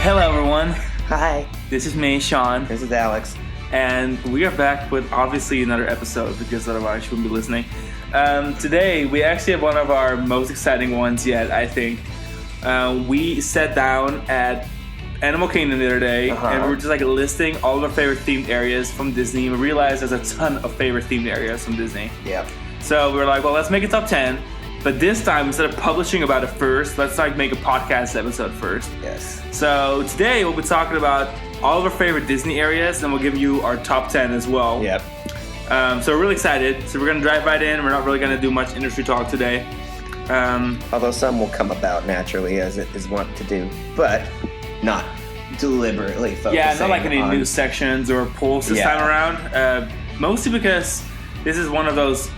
Hello, everyone. Hi. This is me, Sean, This is Alex. and we are back with obviously another episode because otherwise you wouldn't be listening. Today, we actually have one of our most exciting ones yet, I think. We sat down at Animal Kingdom the other day, and we were just like listing all of our favorite themed areas from Disney. We realized there's a ton of favorite themed areas from Disney. Yep. So we were like, well, let's make a top 10. But this time, instead of publishing about it first, let's like make a podcast episode first. Yes. So today we'll be talking about all of our favorite Disney areas, and we'll give you our top 10 as well. Yep. So we're really excited. So we're going to drive right in. We're not really going to do much industry talk today. Although some will come about naturally, as it is wont to do, but not deliberately focusing. Yeah, not like any on... news sections or polls this time around. Mostly because this is one of those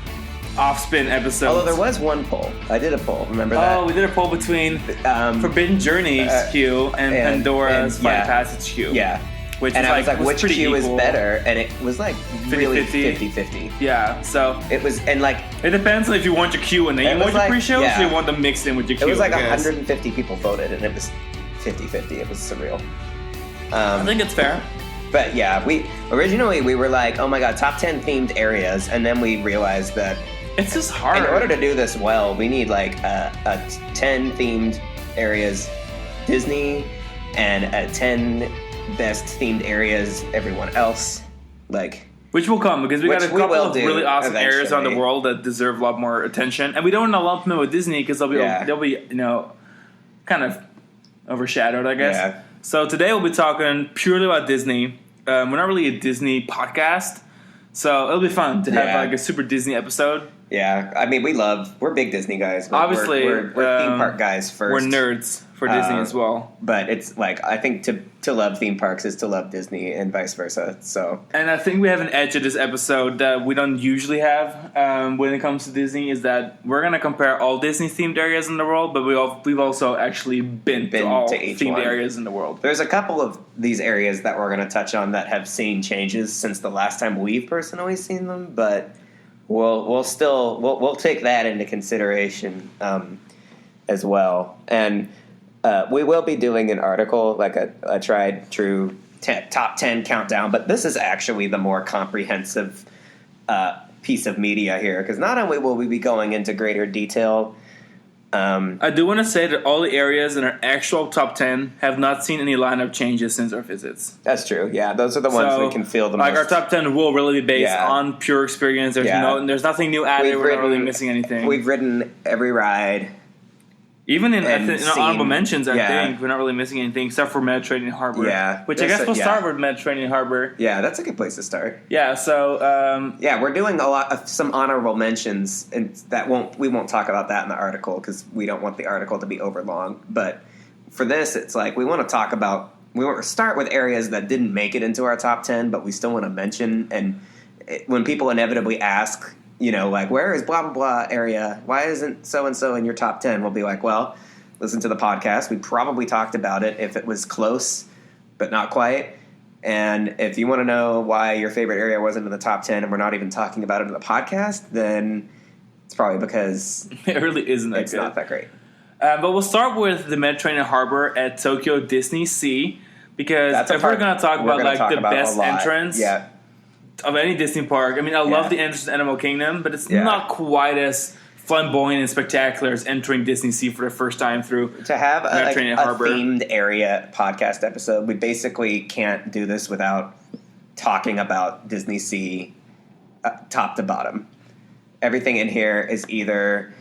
off-spin episodes. Although there was one poll. I did a poll. Remember that? Oh, we did a poll between Forbidden Journeys queue and Pandora's Flight of Passage queue. Yeah. Which and is I was like, which queue is equal. better? And it was like really 50-50. 50-50. Yeah, so it was, and like... It depends on if you want your queue and then you want your pre-shows, or you want them mixed in with your queue. It was like 150 people voted, and it was 50-50. It was surreal. I think it's fair. But yeah, we were like, oh my god, top 10 themed areas, and then we realized that it's just hard. In order to do this well, we need like a 10 themed areas Disney and a 10 best themed areas everyone else. Like, which will come because we got a couple of really awesome eventually. areas around the world that deserve a lot more attention, and we don't want to lump them with Disney because they'll be kind of overshadowed, I guess. Yeah. So today we'll be talking purely about Disney. We're not really a Disney podcast, so it'll be fun to have like a super Disney episode. Yeah, I mean, we're big Disney guys. Obviously, we're theme park guys first. We're nerds for Disney as well. But it's like, I think to love theme parks is to love Disney and vice versa. So, and I think we have an edge of this episode that we don't usually have when it comes to Disney, is that we're going to compare all Disney themed areas in the world, but we've also actually been to all each themed one. areas in the world. There's a couple of these areas that we're going to touch on that have seen changes since the last time we've personally seen them, but we'll take that into consideration as well. And we will be doing an article, like a tried true top 10 countdown, but this is actually the more comprehensive piece of media here, because not only will we be going into greater detail. I do want to say that all the areas in our actual top 10 have not seen any lineup changes since our visits. That's true. Yeah, those are the ones we can feel the most. Like, our top 10 will really be based on pure experience. There's nothing new added. We're not really missing anything. We've ridden every ride. Even in honorable mentions, I think we're not really missing anything except for Mediterranean Harbor. Yeah, which I guess we'll start with Mediterranean Harbor. Yeah, that's a good place to start. Yeah, so we're doing some honorable mentions, and we won't talk about that in the article because we don't want the article to be over long. But for this, it's like we want to start with areas that didn't make it into our top 10, but we still want to mention. And when people inevitably ask, like, where is blah, blah, blah area? Why isn't so-and-so in your top 10? We'll be like, well, listen to the podcast. We probably talked about it if it was close, but not quite. And if you want to know why your favorite area wasn't in the top 10 and we're not even talking about it in the podcast, then it's probably because it really isn't that good. Not that great. But we'll start with the Mediterranean Harbor at Tokyo Disney Sea, because if we're going to talk about the best entrance of any Disney park. I mean, I love the entrance to Animal Kingdom, but it's not quite as flamboyant and spectacular as entering Disney Sea for the first time through to have Mediterranean Harbor. A themed area podcast episode. We basically can't do this without talking about Disney Sea top to bottom. Everything in here is either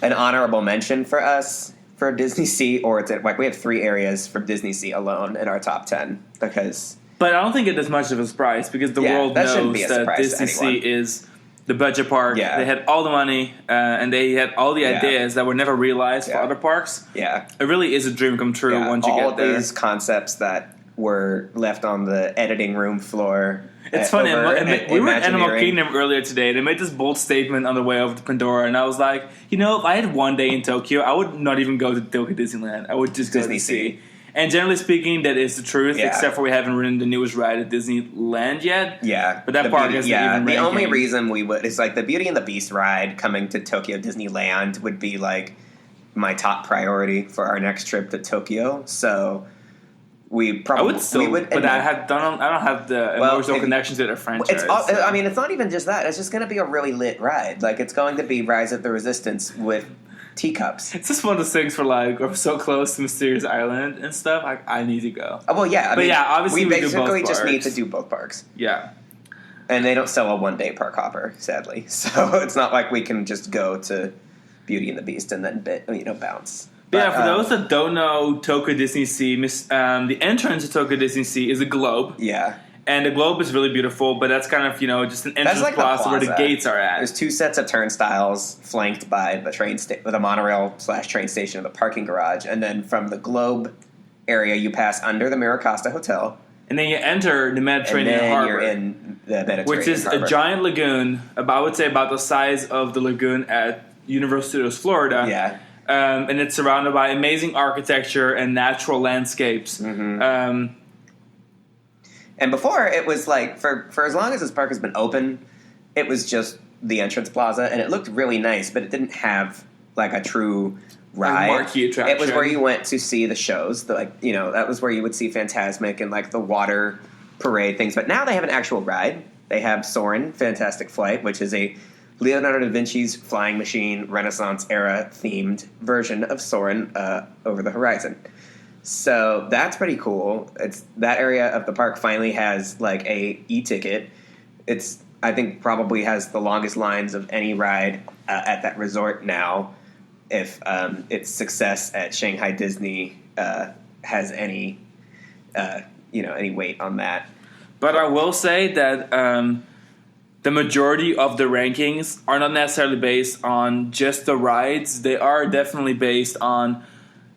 an honorable mention for us for Disney Sea, or it's like we have 3 areas for Disney Sea alone in our top 10 because. But I don't think it is much of a surprise because the world knows that Disney Sea is the budget park. Yeah. They had all the money and they had all the ideas that were never realized for other parks. Yeah. It really is a dream come true once you get there. All these concepts that were left on the editing room floor. It's funny. We were at Animal Kingdom earlier today. They made this bold statement on the way over to Pandora, and I was like, if I had one day in Tokyo, I would not even go to Tokyo Disneyland. I would just go to Disney Sea. And generally speaking, that is the truth, except for we haven't ridden the newest ride at Disneyland yet. Yeah. But that park isn't even ranking. The only reason we would is like the Beauty and the Beast ride coming to Tokyo Disneyland would be like my top priority for our next trip to Tokyo. So we probably I would still, but I don't have the emotional connection to the franchise. I mean, it's not even just that. It's just going to be a really lit ride. Like, it's going to be Rise of the Resistance with teacups. It's just one of those things for like, we're so close to Mysterious Island and stuff. I need to go. Oh, well, yeah. Obviously we basically do both just parks. need to do both parks. Yeah. And they don't sell a one-day park hopper, sadly. So it's not like we can just go to Beauty and the Beast and then bounce. But for those that don't know Tokyo Disney Sea, the entrance to Tokyo Disney Sea is a globe. Yeah. And the globe is really beautiful, but that's kind of, just an entrance plaza where the gates are at. There's 2 sets of turnstiles flanked by the monorail/train station of the parking garage. And then from the globe area, you pass under the Miracosta Hotel. And then you enter the Mediterranean Harbor. You're in the Mediterranean Which is Harbor. a giant lagoon, I would say about the size of the lagoon at Universal Studios Florida. Yeah. And it's surrounded by amazing architecture and natural landscapes. Mm-hmm. And before, it was like, for as long as this park has been open, it was just the entrance plaza, and it looked really nice, but it didn't have, like, a true ride. Marquee attraction. It was where you went to see the shows. That was where you would see Fantasmic and, like, the water parade things. But now they have an actual ride. They have Soarin' Fantastic Flight, which is a Leonardo da Vinci's Flying Machine Renaissance-era themed version of Soarin' over the horizon. So that's pretty cool. That area of the park finally has like a e-ticket. I think probably has the longest lines of any ride at that resort now. If its success at Shanghai Disney has any weight on that. But I will say that the majority of the rankings are not necessarily based on just the rides. They are definitely based on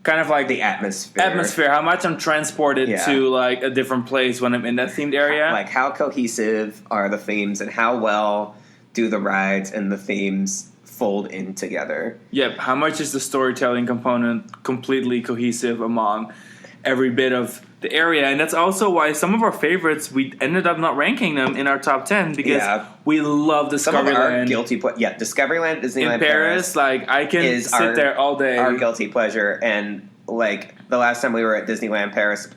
kind of like the atmosphere, how much I'm transported to like a different place when I'm in that themed area. Like how cohesive are the themes and how well do the rides and the themes fold in together. Yep. How much is the storytelling component completely cohesive among every bit of the area? And that's also why some of our favorites, we ended up not ranking them in our top 10 because we love Discoveryland. Some of our guilty Discoveryland, Disneyland in Paris, like I can sit there all day. Our guilty pleasure, and like the last time we were at Disneyland Paris,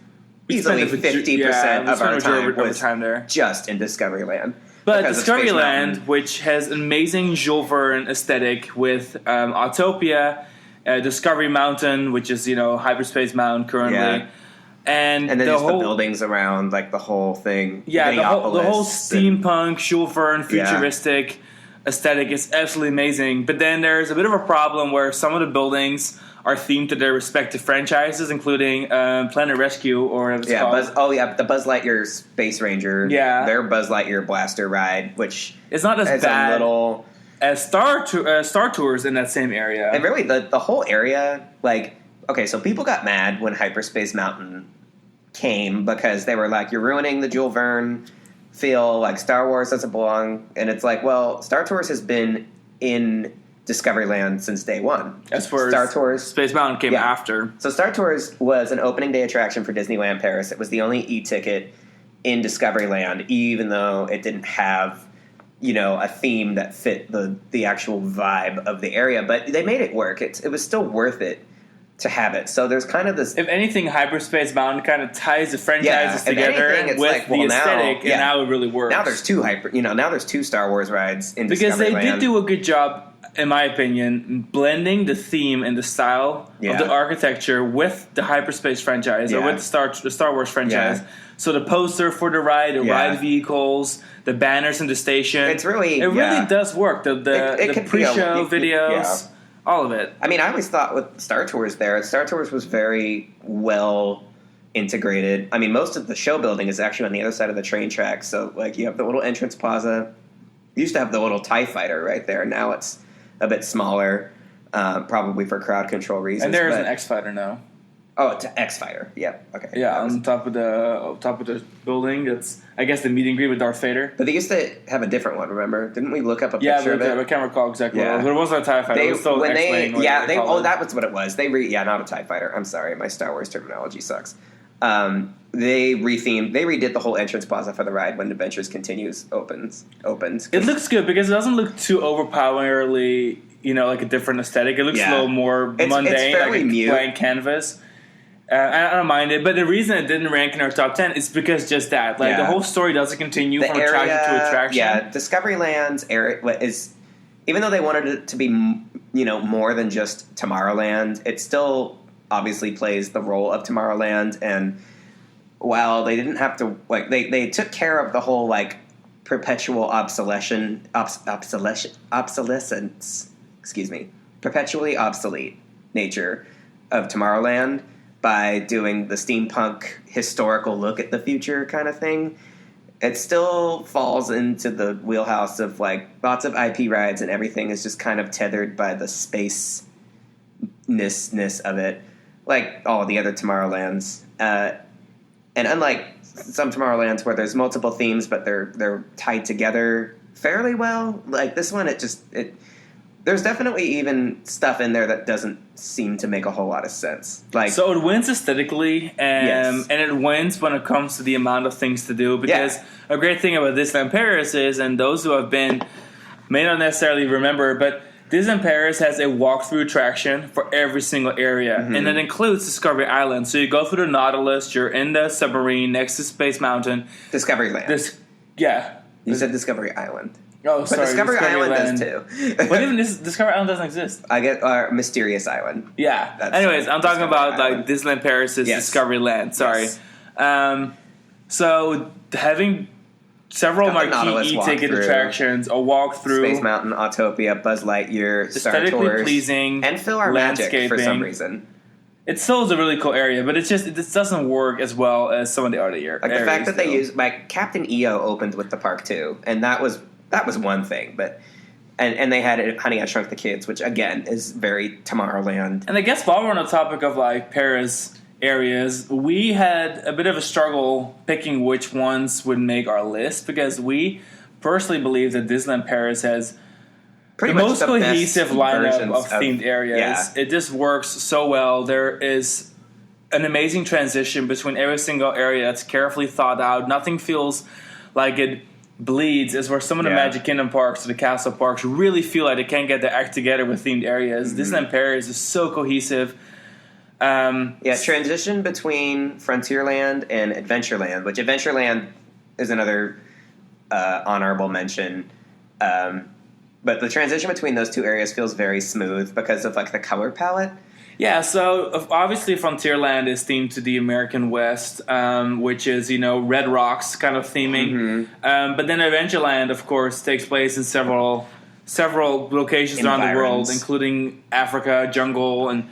easily 50% of our time was there. Just in Discoveryland. But Discoveryland, which has an amazing Jules Verne aesthetic with Autopia, Discovery Mountain, which is Hyperspace Mountain currently. And then just the buildings around, like the whole thing. Yeah, the whole steampunk, Jules Verne, futuristic aesthetic is absolutely amazing. But then there's a bit of a problem where some of the buildings are themed to their respective franchises, including Planet Rescue, or whatever it's called. The Buzz Lightyear Space Ranger. Yeah. Their Buzz Lightyear Blaster ride, which it's not as bad as Star Tours in that same area. And really, the whole area, like, okay, so people got mad when Hyperspace Mountain came because they were like, you're ruining the Jules Verne feel, like Star Wars doesn't belong. And it's like, well, Star Tours has been in Discoveryland since day one. As far Star Tours, Space Mountain came after. So Star Tours was an opening day attraction for Disneyland Paris. It was the only e-ticket in Discoveryland, even though it didn't have, a theme that fit the actual vibe of the area. But they made it work. It was still worth it to have it. So there's kind of this... If anything, Hyperspace Mountain kind of ties the franchises together with the aesthetic, and now it really works. Now there's two Star Wars rides in because Discoveryland. They did do a good job, in my opinion, blending the theme and the style of the architecture with the Hyperspace franchise or with the Star Wars franchise. So the poster for the ride, the ride vehicles, the banners in the station. It really does work. The pre-show videos. All of it. I mean, I always thought with Star Tours Star Tours was very well integrated. I mean, most of the show building is actually on the other side of the train tracks. So, like, you have the little entrance plaza. You used to have the little TIE fighter right there. Now it's a bit smaller, probably for crowd control reasons. And there's an X-Fighter now. Oh, it's an X-Fighter. Yeah. Okay. Yeah, on top of the building. That's, I guess, the meet and greet with Darth Vader. But they used to have a different one. Remember? Didn't we look up a picture of it? I can't recall exactly. But it wasn't a TIE Fighter. It was still X-Wing. That was what it was. Not a TIE Fighter. I'm sorry, my Star Wars terminology sucks. They redid the whole entrance plaza for the ride when Adventures Continues opens. It looks good because it doesn't look too overpoweringly, like a different aesthetic. It looks a little more mundane, it's fairly like a mute. blank canvas. I don't mind it, but the reason it didn't rank in our top 10 is because just that. Like, the whole story doesn't continue from attraction to attraction. Yeah, Discoveryland's area is, even though they wanted it to be, more than just Tomorrowland, it still obviously plays the role of Tomorrowland. And while they didn't have to, like, they took care of the whole, like, perpetual obsolescence, perpetually obsolete nature of Tomorrowland by doing the steampunk historical look at the future kind of thing, it still falls into the wheelhouse of, like, lots of IP rides and everything is just kind of tethered by the space-ness of it, like all the other Tomorrowlands. And unlike some Tomorrowlands where there's multiple themes but they're tied together fairly well, like this one, there's definitely even stuff in there that doesn't seem to make a whole lot of sense. Like, so it wins aesthetically, and it wins when it comes to the amount of things to do. Because a great thing about Disneyland Paris is, and those who have been may not necessarily remember, but Disneyland Paris has a walkthrough attraction for every single area, and it includes Discovery Island. So you go through the Nautilus, you're in the submarine next to Space Mountain. Discoveryland. You said Discovery Island. Oh, sorry. But Discovery Island does too. But even Discovery Island doesn't exist. I get Mysterious Island. Yeah. Anyways, I'm talking about like Disneyland Paris' Discovery Land. Sorry. Yes. So having several marquee e-ticket attractions, a walkthrough, Space Mountain, Autopia, Buzz Lightyear, Star aesthetically Tours, pleasing, and Fill Our Magic for some reason. It still is a really cool area, but it just doesn't work as well as some of the other areas. Like the fact that they use, like, Captain EO opened with the park too, and that was one thing, but and they had Honey I Shrunk the Kids, which again is very Tomorrowland. And I guess while we're on the topic of like Paris areas, we had a bit of a struggle picking which ones would make our list, because we personally believe that Disneyland Paris has the most cohesive lineup of themed areas. Yeah. It just works so well. There is an amazing transition between every single area that's carefully thought out. Nothing feels like it bleeds, is where some of the Magic Kingdom parks or the castle parks really feel like they can't get their act together with themed areas. Disneyland Paris is so cohesive. Transition between Frontierland and Adventureland, which Adventureland is another honorable mention. But the transition between those two areas feels very smooth because of like the color palette. Yeah, so obviously Frontierland is themed to the American West, which is, Red Rocks kind of theming. But then Adventureland, of course, takes place in several locations around the world, including Africa, jungle, and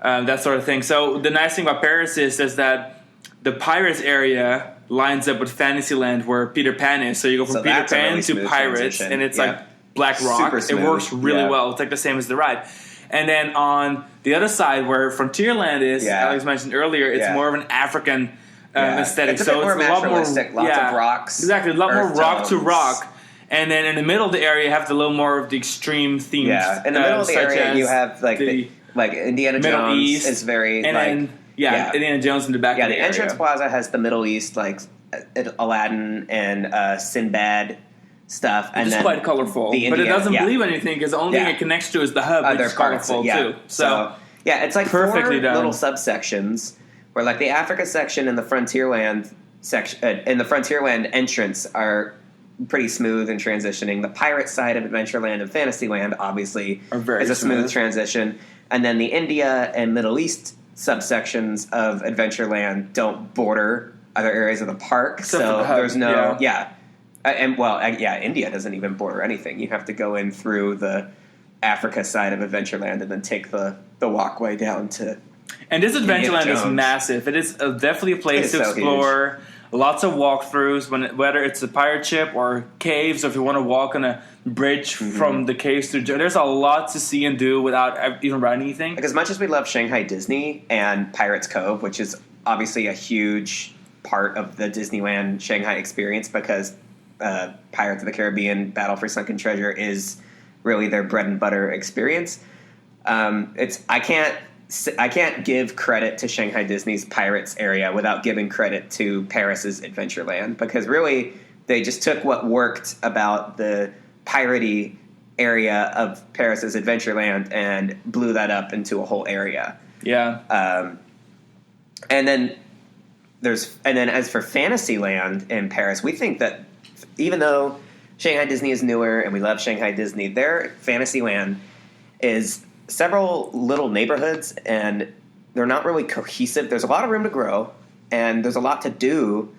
that sort of thing. So the nice thing about Paris is that the Pirates area lines up with Fantasyland, where Peter Pan is. So you go from Peter Pan to Pirates, and it's like Black Rock. It works really well. It's like the same as the ride. And then on the other side, where Frontierland is, Alex mentioned earlier, it's more of an African aesthetic. It's a bit more naturalistic. Lots of rocks. Exactly, a lot more rock to rock. And then in the middle of the area, you have a little more of the extreme themes. Yeah, in the middle of the area, you have like Indiana Jones East, is very Indiana Jones in the back. Yeah, of the entrance plaza has the Middle East, like Aladdin and Sinbad stuff, and it's quite colorful, but it doesn't believe anything because the only thing it connects to is the hub, which is colorful too. So it's like perfectly four little subsections where, like, the Africa section and the Frontierland section and the Frontierland entrance are pretty smooth in transitioning. The pirate side of Adventureland and Fantasyland obviously is a smooth transition, and then the India and Middle East subsections of Adventureland don't border other areas of the park, except so there's no India doesn't even border anything. You have to go in through the Africa side of Adventureland and then take the walkway down to. And this Adventureland is massive. It is definitely a place to explore. Huge. Lots of walkthroughs, whether it's a pirate ship or caves, or if you want to walk on a bridge from the caves to. There's a lot to see and do without even riding anything. Like, as much as we love Shanghai Disney and Pirates Cove, which is obviously a huge part of the Disneyland Shanghai experience, because Pirates of the Caribbean, Battle for Sunken Treasure is really their bread and butter experience. I can't give credit to Shanghai Disney's Pirates area without giving credit to Paris's Adventureland, because really they just took what worked about the piratey area of Paris's Adventureland and blew that up into a whole area. Yeah. And then as for Fantasyland in Paris, we think that even though Shanghai Disney is newer and we love Shanghai Disney, their Fantasyland is several little neighborhoods and they're not really cohesive. There's a lot of room to grow and there's a lot to do.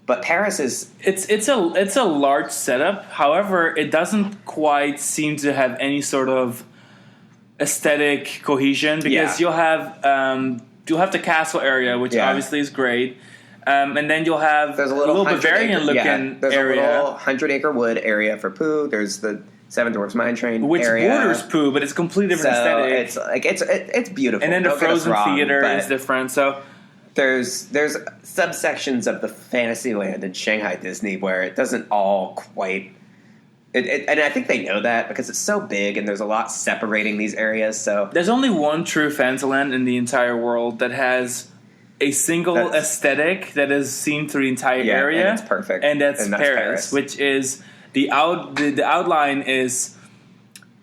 But Paris is it's a large setup. However, it doesn't quite seem to have any sort of aesthetic cohesion because you'll have the castle area, which obviously is great, and then you'll have there's a little Bavarian looking there's area. There's a little 100-acre wood area for Pooh. There's the Seven Dwarfs Mine Train which area. borders Pooh, but it's a completely different aesthetic. It's like it's beautiful. And then the Frozen Theater is different. So there's subsections of the Fantasyland in Shanghai Disney where it doesn't all quite. And I think they know that because it's so big and there's a lot separating these areas. So there's only one true Fantasyland in the entire world that has a single aesthetic that is seen through the entire area. And it's perfect. And that's Paris, which is the outline is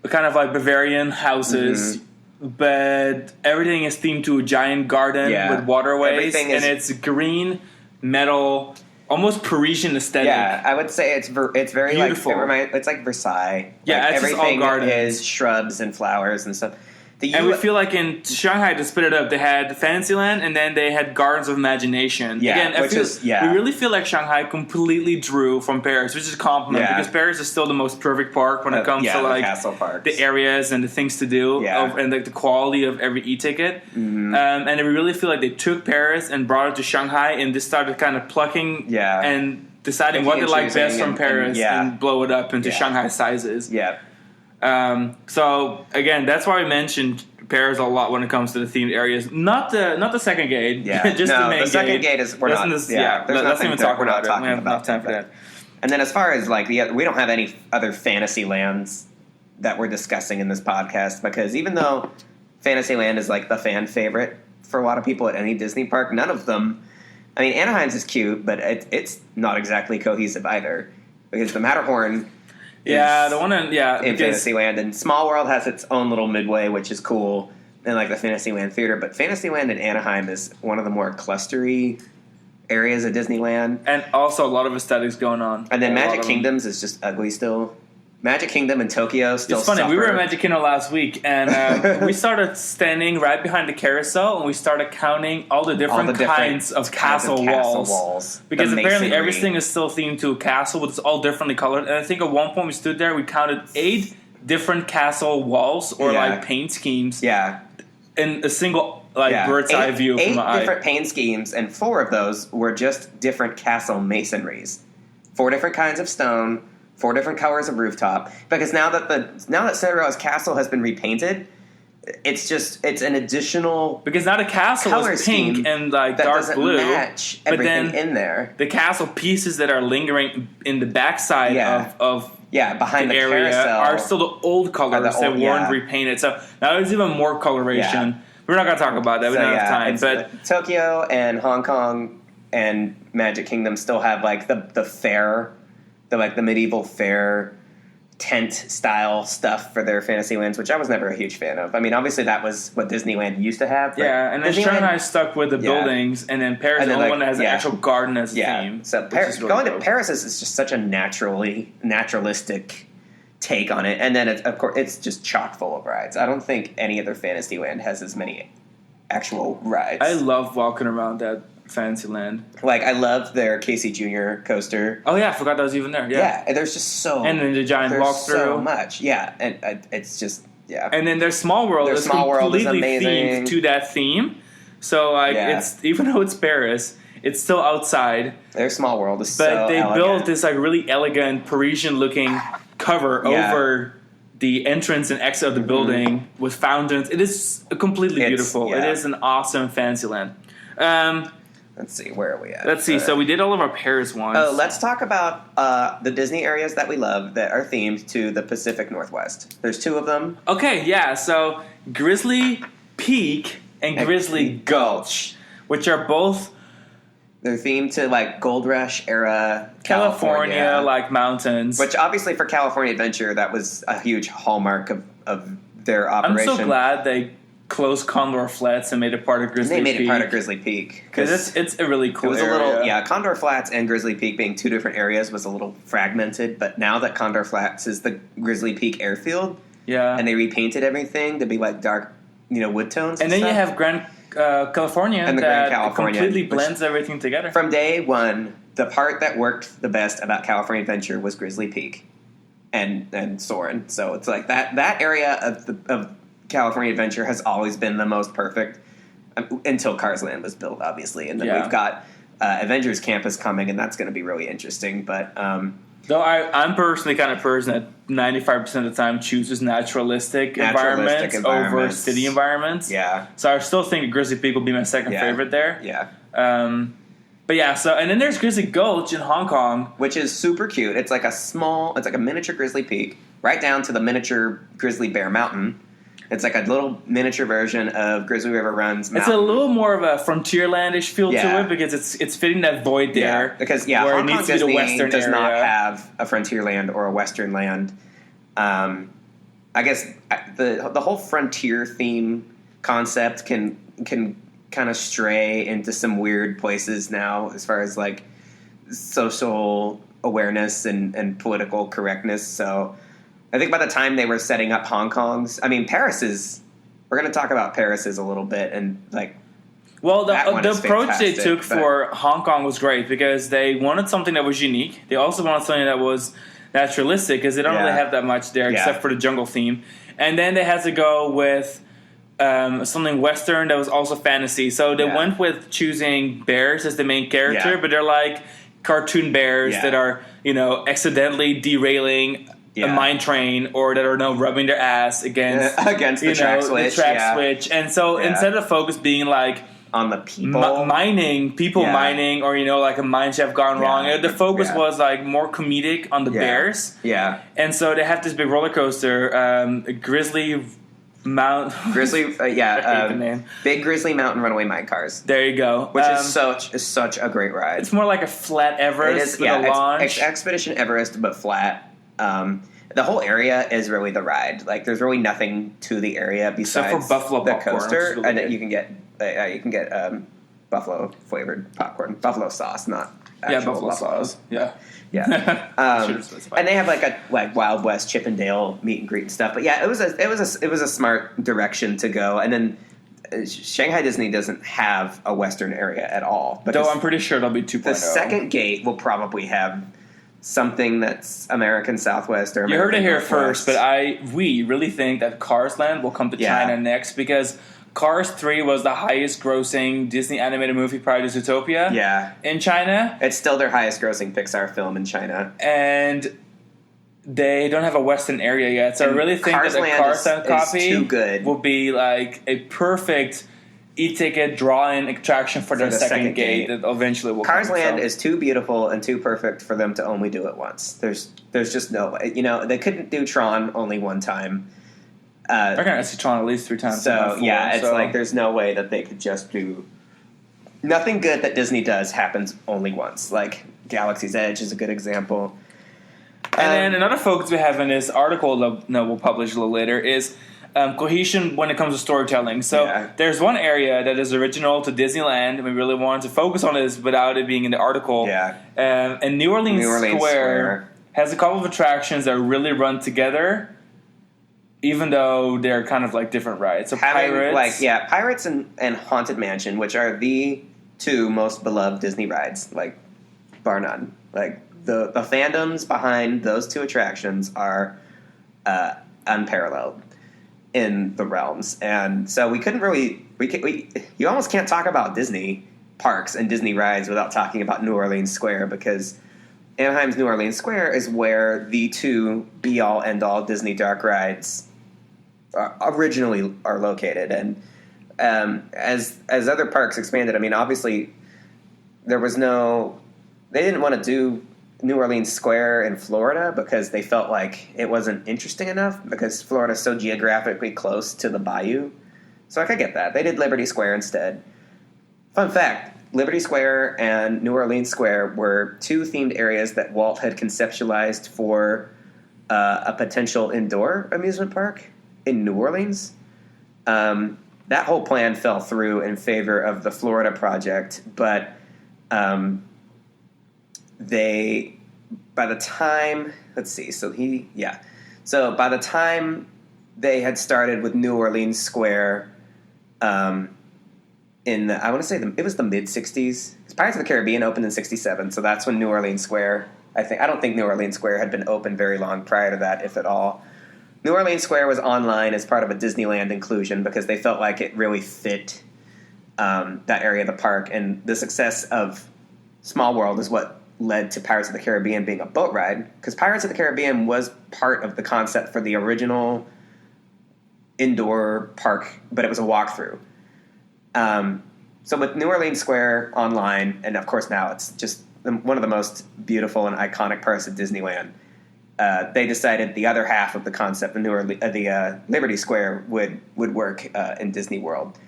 kind of like Bavarian houses, but everything is themed to a giant garden with waterways, and it's green, metal, almost Parisian aesthetic. Yeah, I would say it's very beautiful. It's like Versailles. Yeah, like it's everything just all gardens. is shrubs and flowers and stuff. And we feel like in Shanghai, to split it up, they had Fantasyland and then they had Gardens of Imagination. Yeah, we really feel like Shanghai completely drew from Paris, which is a compliment because Paris is still the most perfect park when it comes to like castle parks, the areas and the things to do, and like the quality of every e-ticket. Mm-hmm. And we really feel like they took Paris and brought it to Shanghai and just started kind of plucking and deciding what they like best from Paris and blow it up into Shanghai sizes. Yeah. So again, that's why we mentioned Paris a lot when it comes to the themed areas. Not the second gate, just the main gate. The second gate is let's not even talk about it. We have enough time for that. And then as far as like we don't have any other fantasy lands that we're discussing in this podcast because even though Fantasyland is like the fan favorite for a lot of people at any Disney park, none of them. I mean, Anaheim's is cute, but it's not exactly cohesive either because the Matterhorn. Yeah, the one in Fantasyland, and Small World has its own little midway, which is cool, and like the Fantasyland Theater. But Fantasyland in Anaheim is one of the more clustery areas of Disneyland, and also a lot of aesthetics going on. And then Magic Kingdoms is just ugly still. Magic Kingdom in Tokyo still. It's funny. Suffer. We were at Magic Kingdom last week, and we started standing right behind the carousel, and we started counting all the different kinds of castle walls. Because apparently everything is still themed to a castle, but it's all differently colored. And I think at one point we stood there, we counted 8 different castle walls or like paint schemes. Yeah. In a single bird's eye view from my eye. 8 different paint schemes, and 4 of those were just different castle masonries. 4 different kinds of stone. 4 different colors of rooftop because now that Cinderella's castle has been repainted, it's an additional because now the castle is pink and like that dark doesn't blue, match everything but then in there. The castle pieces that are lingering in the backside of behind the area carousel are still the old colors that weren't repainted. So now there's even more coloration. Yeah. We're not going to talk about that. We don't have time. But Tokyo and Hong Kong and Magic Kingdom still have like the fair. The medieval fair tent style stuff for their Fantasylands, which I was never a huge fan of. I mean, obviously that was what Disneyland used to have. Yeah, and then Shanghai stuck with the buildings, and then Paris is the only one that has an actual garden as a theme. So going to Paris is just such a naturalistic take on it, and then of course it's just chock full of rides. I don't think any other Fantasyland has as many actual rides. I love walking around that Fantasyland. Like, I love their Casey Jr. coaster. Oh, yeah, I forgot that was even there. Yeah, and there's just so... And then the giant walkthrough. So much, and it's just, And then their Small World is completely themed to that theme. So, like, it's even though it's Paris, it's still outside. Their Small World is but they built this, like, really elegant Parisian-looking cover over the entrance and exit of the building with fountains. It is completely beautiful. It is an awesome Fantasyland. Let's see, where are we at? Let's see. So we did all of our Paris ones. Let's talk about the Disney areas that we love that are themed to the Pacific Northwest. There's 2 of them. Okay, yeah. So Grizzly Peak and Grizzly Gulch, which are both... They're themed to, like, Gold Rush era California like mountains. Which, obviously, for California Adventure, that was a huge hallmark of their operation. I'm so glad they closed Condor Flats and made it part of Grizzly Peak. They made it part of Grizzly Peak. Because it's a really cool area. It was a little, Condor Flats and Grizzly Peak being two different areas was a little fragmented, but now that Condor Flats is the Grizzly Peak airfield, and they repainted everything to be like dark, wood tones. And then stuff. you have Grand California and the that Grand California, completely blends everything together. From day one, the part that worked the best about California Adventure was Grizzly Peak and Soarin'. So it's like that area of California Adventure has always been the most perfect until Cars Land was built, obviously. And then we've got Avengers Campus coming, and that's going to be really interesting. But though I'm personally kind of person that 95% of the time chooses naturalistic environments over city environments. Yeah. So I still think Grizzly Peak will be my second favorite there. Yeah. But yeah, and then there's Grizzly Gulch in Hong Kong, which is super cute. It's like a miniature Grizzly Peak, right down to the miniature Grizzly Bear Mountain. It's like a little miniature version of Grizzly River Run's mountain. It's a little more of a Frontierlandish feel to it because it's fitting that void there. Yeah, because where Hong it needs Kong to be the Disney Western does area. not have a Frontierland or a Western land. I guess the whole frontier theme concept can kind of stray into some weird places now as far as like social awareness and political correctness. So I think by the time they were setting up Hong Kong's, we're going to talk about Paris's a little bit, and like, well, the approach they took for Hong Kong was great because they wanted something that was unique. They also wanted something that was naturalistic because they don't really have that much there except for the jungle theme. And then they had to go with something Western that was also fantasy. So they went with choosing bears as the main character, but they're like cartoon bears that are, accidentally derailing a mine train or that are rubbing their ass against the track switch. And so instead of focus being like on the people mining, or like a mine shaft gone wrong, the focus was like more comedic on the bears. Yeah. And so they have this big roller coaster, Big Grizzly Mountain Runaway Mine Cars. There you go. Which is such a great ride. It's more like a flat Everest with a launch. It's Expedition Everest, but flat. The whole area is really the ride. Like, there's really nothing to the area besides for buffalo the popcorn, coaster, really and you can get buffalo flavored popcorn, buffalo sauce, not actual buffalo sauce. Yeah. And they have like Wild West Chippendale meet and greet and stuff. But yeah, it was a smart direction to go. And then Shanghai Disney doesn't have a Western area at all. But though I'm pretty sure it'll be 2.0. The second gate will probably have something that's American Southwest or American You heard it here Northwest. first, but we really think that Cars Land will come to China next because Cars 3 was the highest grossing Disney animated movie prior to Zootopia in China. It's still their highest grossing Pixar film in China. And they don't have a Western area yet. So I really think that the Cars Land copy will be like a perfect e-ticket draw-in attraction for the second gate that eventually will Cars come. Land is too beautiful and too perfect for them to only do it once. There's just no way. They couldn't do Tron only one time. They're going to see Tron at least 3 times. So, like there's no way that they could just do... Nothing good that Disney does happens only once. Like, Galaxy's Edge is a good example. And then another focus we have in this article that we'll publish a little later is cohesion when it comes to storytelling. So there's one area that is original to Disneyland, and we really wanted to focus on this without it being in the article. And New Orleans Square has a couple of attractions that really run together, even though they're kind of like different rides. So Pirates and Haunted Mansion, which are the 2 most beloved Disney rides, like bar none. Like the fandoms behind those 2 attractions are unparalleled in the realms, and so we couldn't really. You almost can't talk about Disney parks and Disney rides without talking about New Orleans Square, because Anaheim's New Orleans Square is where the 2 be-all, end-all Disney dark rides originally are located. And as other parks expanded, I mean, obviously they didn't want to do New Orleans Square in Florida because they felt like it wasn't interesting enough because Florida's so geographically close to the bayou. So I could get that. They did Liberty Square instead. Fun fact, Liberty Square and New Orleans Square were 2 themed areas that Walt had conceptualized for a potential indoor amusement park in New Orleans. that whole plan fell through in favor of the Florida project, but they, by the time, so by the time they had started with New Orleans Square, I want to say it was the mid-'60s. Pirates of the Caribbean opened in '67, so that's when New Orleans Square, I don't think New Orleans Square had been open very long prior to that, if at all. New Orleans Square was online as part of a Disneyland inclusion because they felt like it really fit that area of the park, and the success of Small World is what led to Pirates of the Caribbean being a boat ride, because Pirates of the Caribbean was part of the concept for the original indoor park, but it was a walkthrough. So with New Orleans Square online, and of course now it's just one of the most beautiful and iconic parts of Disneyland, they decided the other half of the concept, the Liberty Square, would work in Disney World.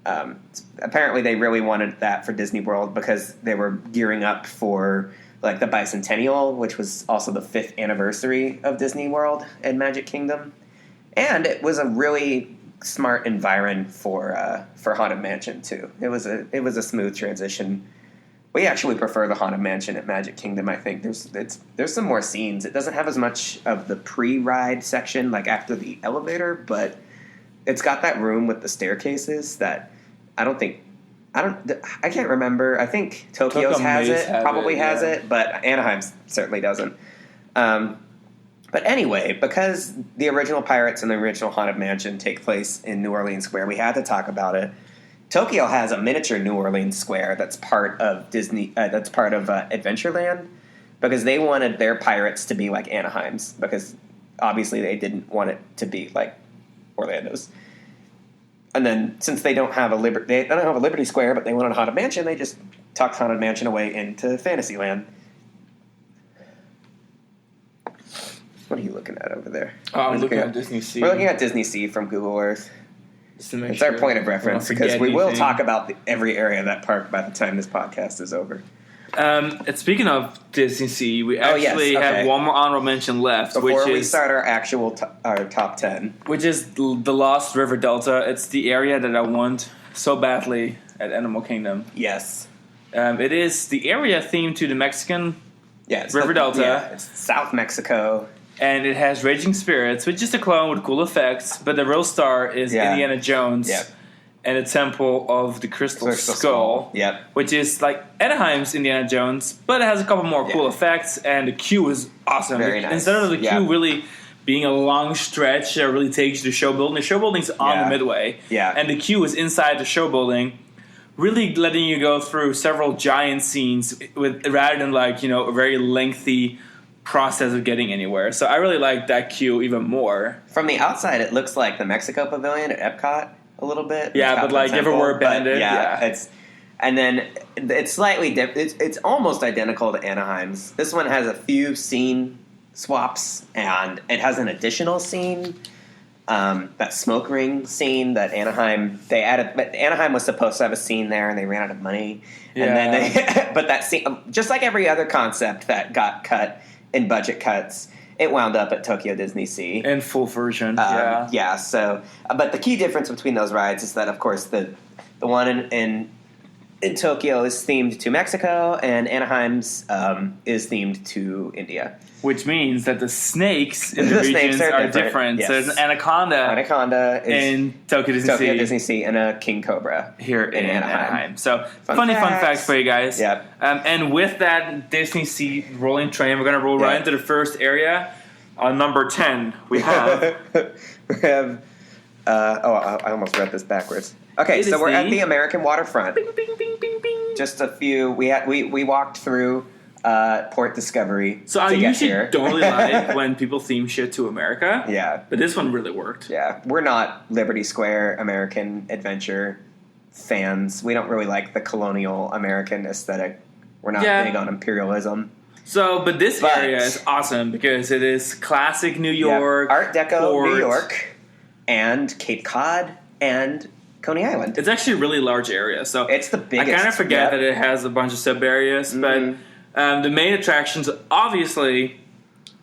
Apparently they really wanted that for Disney World because they were gearing up for like the bicentennial, which was also the 5th anniversary of Disney World and Magic Kingdom. And it was a really smart environment for Haunted Mansion too. It was a smooth transition. We actually prefer the Haunted Mansion at Magic Kingdom. I think there's some more scenes. It doesn't have as much of the pre-ride section like after the elevator, but it's got that room with the staircases that I can't remember. I think Tokyo's has it, but Anaheim certainly doesn't. But anyway, because the original Pirates and the original Haunted Mansion take place in New Orleans Square, we had to talk about it. Tokyo has a miniature New Orleans Square that's part of Adventureland, because they wanted their pirates to be like Anaheim's, because obviously they didn't want it to be like Orlando's. And then since they don't have a Liberty Square, but they wanted a Haunted Mansion, they just tucked Haunted Mansion away into Fantasyland. What are you looking at over there? Oh, I'm looking at Disney Sea. We're looking at Disney Sea from Google Earth. It's our point of reference, because we will talk about every area of that park by the time this podcast is over. And speaking of Disney Sea, we actually have one more honorable mention left. Before we start our actual our top 10. Which is the Lost River Delta. It's the area that I want so badly at Animal Kingdom. Yes. It is the area themed to the Mexican River Delta. Yeah, it's South Mexico. And it has Raging Spirits, which is a clone with cool effects, but the real star is Indiana Jones and the Temple of the Crystal Skull, which is like Anaheim's Indiana Jones, but it has a couple more cool effects, and the queue is awesome. Very nice. Instead of the queue really being a long stretch that really takes you to the show building, the show building's on the midway, and the queue is inside the show building, really letting you go through several giant scenes rather than like, a very lengthy process of getting anywhere. So I really like that queue even more. From the outside, it looks like the Mexico Pavilion at Epcot a little bit. Yeah, but like everywhere banded. And then it's slightly different. It's almost identical to Anaheim's. This one has a few scene swaps, and it has an additional scene. That smoke ring scene that Anaheim they added, but Anaheim was supposed to have a scene there, and they ran out of money. And then but that scene, just like every other concept that got cut in budget cuts, it wound up at Tokyo Disney Sea in full version. So, but the key difference between those rides is that, of course, the one in Tokyo is themed to Mexico, and Anaheim's is themed to India. Which means that the snakes in the regions are different. Yes. So there's an anaconda in Tokyo Disney Sea, and a king cobra here in Anaheim. So fun facts for you guys. Yep. And with that Disney Sea rolling train, we're going to roll right into the first area. On number 10, we have... I almost read this backwards. Okay, so we're at the American waterfront. Bing, bing, bing, bing, bing. Just a few. We walked through Port Discovery. So I usually don't really like when people theme shit to America. Yeah, but this one really worked. Yeah, we're not Liberty Square American Adventure fans. We don't really like the colonial American aesthetic. We're not big on imperialism. But this area is awesome because it is classic New York, Art Deco New York, and Cape Cod and Coney Island. It's actually a really large area. So it's the biggest. I kind of forget that it has a bunch of sub areas, but the main attractions obviously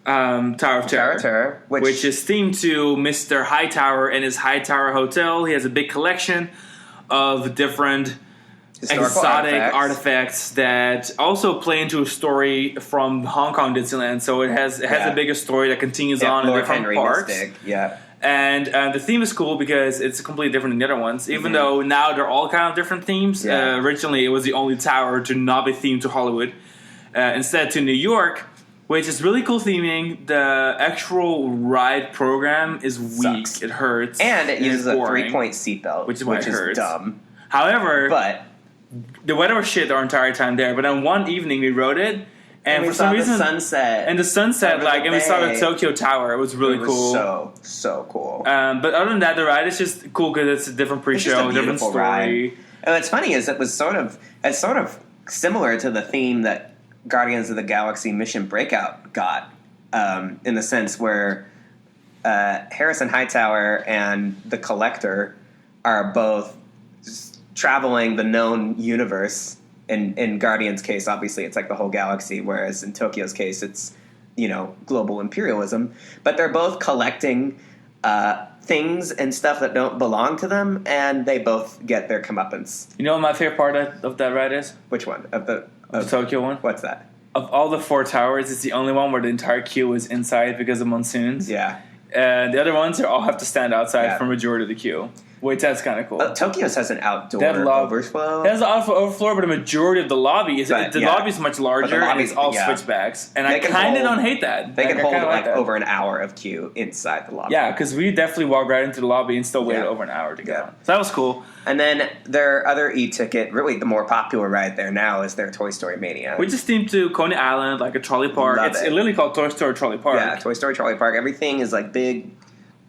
Tower of Terror, which is themed to Mr. Hightower and his Hightower Hotel. He has a big collection of different exotic artifacts that also play into a story from Hong Kong Disneyland. So it has a bigger story that continues on in different parks. Mystic. Yeah. And the theme is cool because it's completely different than the other ones. Even though now they're all kind of different themes. Yeah. Originally, it was the only tower to not be themed to Hollywood. Instead to New York, which is really cool theming. The actual ride program is weak. Sucks. It hurts. And it uses a 3-point seatbelt, which is dumb. However, the weather was shit our entire time there. But on one evening, we rode it. And for some reason, the sunset. And the sunset, and we saw the Tokyo Tower. It was really cool. So cool. But other than that, the ride is just cool because it's a different pre-show, different story. Ride. And what's funny is it's sort of similar to the theme that Guardians of the Galaxy Mission Breakout got, in the sense where Harrison Hightower and the Collector are both traveling the known universe. In Guardians' case, obviously, it's like the whole galaxy, whereas in Tokyo's case, it's, global imperialism. But they're both collecting things and stuff that don't belong to them, and they both get their comeuppance. You know what my favorite part of that ride is? Which one? Of the Tokyo one? What's that? Of all the 4 towers, it's the only one where the entire queue is inside because of monsoons. Yeah. The other ones all have to stand outside for majority of the queue. Which that's kind of cool. Tokyo's has an outdoor overflow. It has an outdoor overflow, but the majority of the lobby is lobby is much larger and it's all switchbacks. And I kind of don't hate that. They can hold over an hour of queue inside the lobby. Yeah, because we definitely walked right into the lobby and still waited over an hour to get on. So that was cool. And then their other e-ticket, really the more popular ride there now, is their Toy Story Mania. We just themed to Coney Island, like a trolley park. It's literally called Toy Story Trolley Park. Yeah, Toy Story Trolley Park. Everything is like big,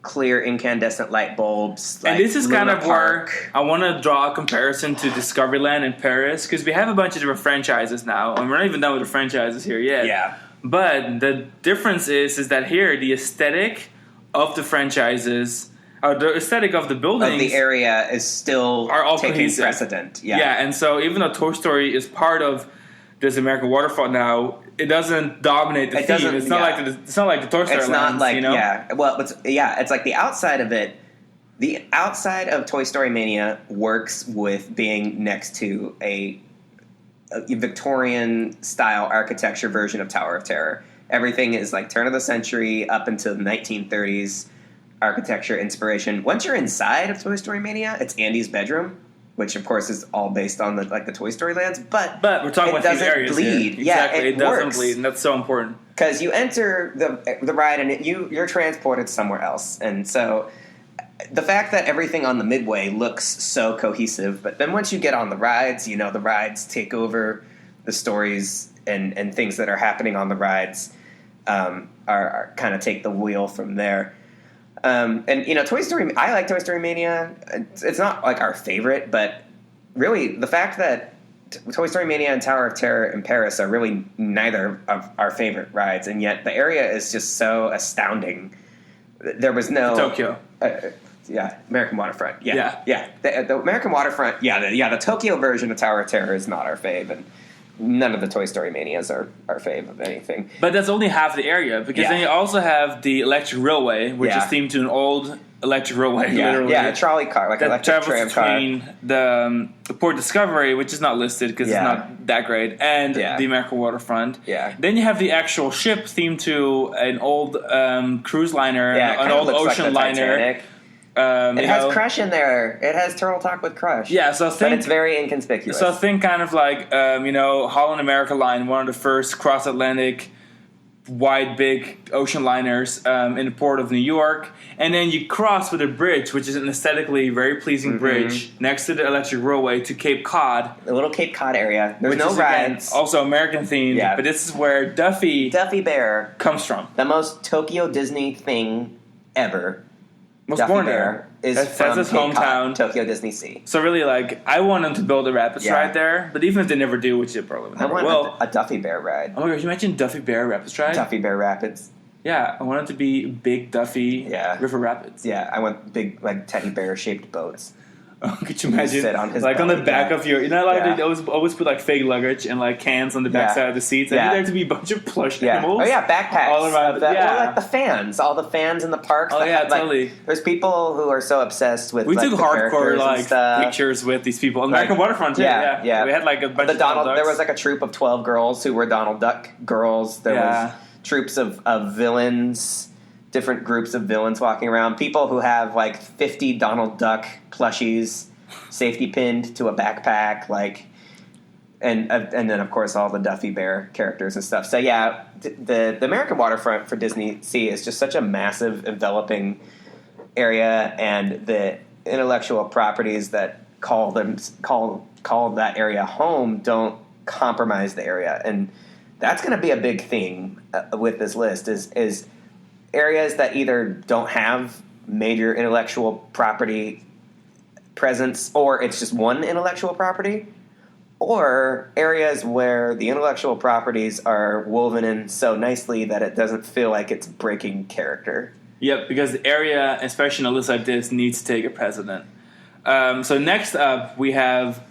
clear incandescent light bulbs. And this is kind of where I want to draw a comparison to Discoveryland in Paris, because we have a bunch of different franchises now, and we're not even done with the franchises here yet. Yeah. But the difference is that here, the aesthetic of the franchises, or the aesthetic of the buildings, of the area is still all taking cohesive. precedent. Yeah, and so even though Toy Story is part of this American waterfront now, it doesn't dominate the theme. It's not like the Toy Story. It's not lands, like Well, it's like the outside of it. The outside of Toy Story Mania works with being next to a Victorian style architecture version of Tower of Terror. Everything is like turn of the century up until the 1930s architecture inspiration. Once you're inside of Toy Story Mania, it's Andy's bedroom, which of course is all based on the Toy Story lands, but we're talking about these areas bleed. Here. Yeah, exactly. It doesn't bleed, and that's so important. Because you enter the ride and you're transported somewhere else, and so the fact that everything on the midway looks so cohesive, but then once you get on the rides, the rides take over the stories and things that are happening on the rides are kind of take the wheel from there. And Toy Story. I like Toy Story Mania. It's not like our favorite, but really the fact that Toy Story Mania and Tower of Terror in Paris are really neither of our favorite rides, and yet the area is just so astounding. There was no Tokyo. American Waterfront. Yeah. The American Waterfront. The Tokyo version of Tower of Terror is not our fave, and none of the Toy Story Manias are our fave of anything. But that's only half the area, because then you also have the electric railway, which is themed to an old electric railway, literally. Yeah, a trolley car, like an electric tram car. Between the Port Discovery, which is not listed because it's not that great, and the American Waterfront. Yeah. Then you have the actual ship themed to an old cruise liner, an old ocean liner. Titanic. It has Crush in there. It has Turtle Talk with Crush. Yeah, but it's very inconspicuous. So think kind of like Holland America Line, one of the first cross-Atlantic wide, big ocean liners in the port of New York, and then you cross with a bridge, which is an aesthetically very pleasing bridge next to the electric railway to Cape Cod, the little Cape Cod area. There's no rides. Again, also American themed, but this is where Duffy Bear comes from. The most Tokyo Disney thing ever. Was born there. That's his hometown, Tokyo Disney Sea. So really, I want them to build a Rapids ride there, but even if they never do, which they probably never will. I want a Duffy Bear ride. Oh my gosh, you mentioned Duffy Bear Rapids ride? Duffy Bear Rapids. Yeah, I want it to be big Duffy River Rapids. Yeah, I want big teddy bear shaped boats. Could you imagine? Sit on his like belly, on the back of your, Yeah. they always put like fake luggage and like cans on the back side of the seats. And there to be a bunch of plush animals. Oh yeah, backpacks all around. Or like the fans, all the fans in the parks. Oh yeah, totally. There's people who are so obsessed with. We like, took the hardcore like pictures with these people on the American waterfront too. Yeah. We had like a bunch of Donald Ducks. There was like a troop of 12 girls who were Donald Duck girls. There was troops of villains. Different groups of villains walking around. People who have like 50 Donald Duck plushies safety pinned to a backpack, like, and then of course all the Duffy Bear characters and stuff. So yeah, the American waterfront for Disney Sea is just such a massive, enveloping area, and the intellectual properties that call that area home don't compromise the area, and that's going to be a big theme with this list. Is areas that either don't have major intellectual property presence, or it's just one intellectual property, or areas where the intellectual properties are woven in so nicely that it doesn't feel like it's breaking character. Yep, because the area, especially in a list like this, needs to take a precedent. So next up, we have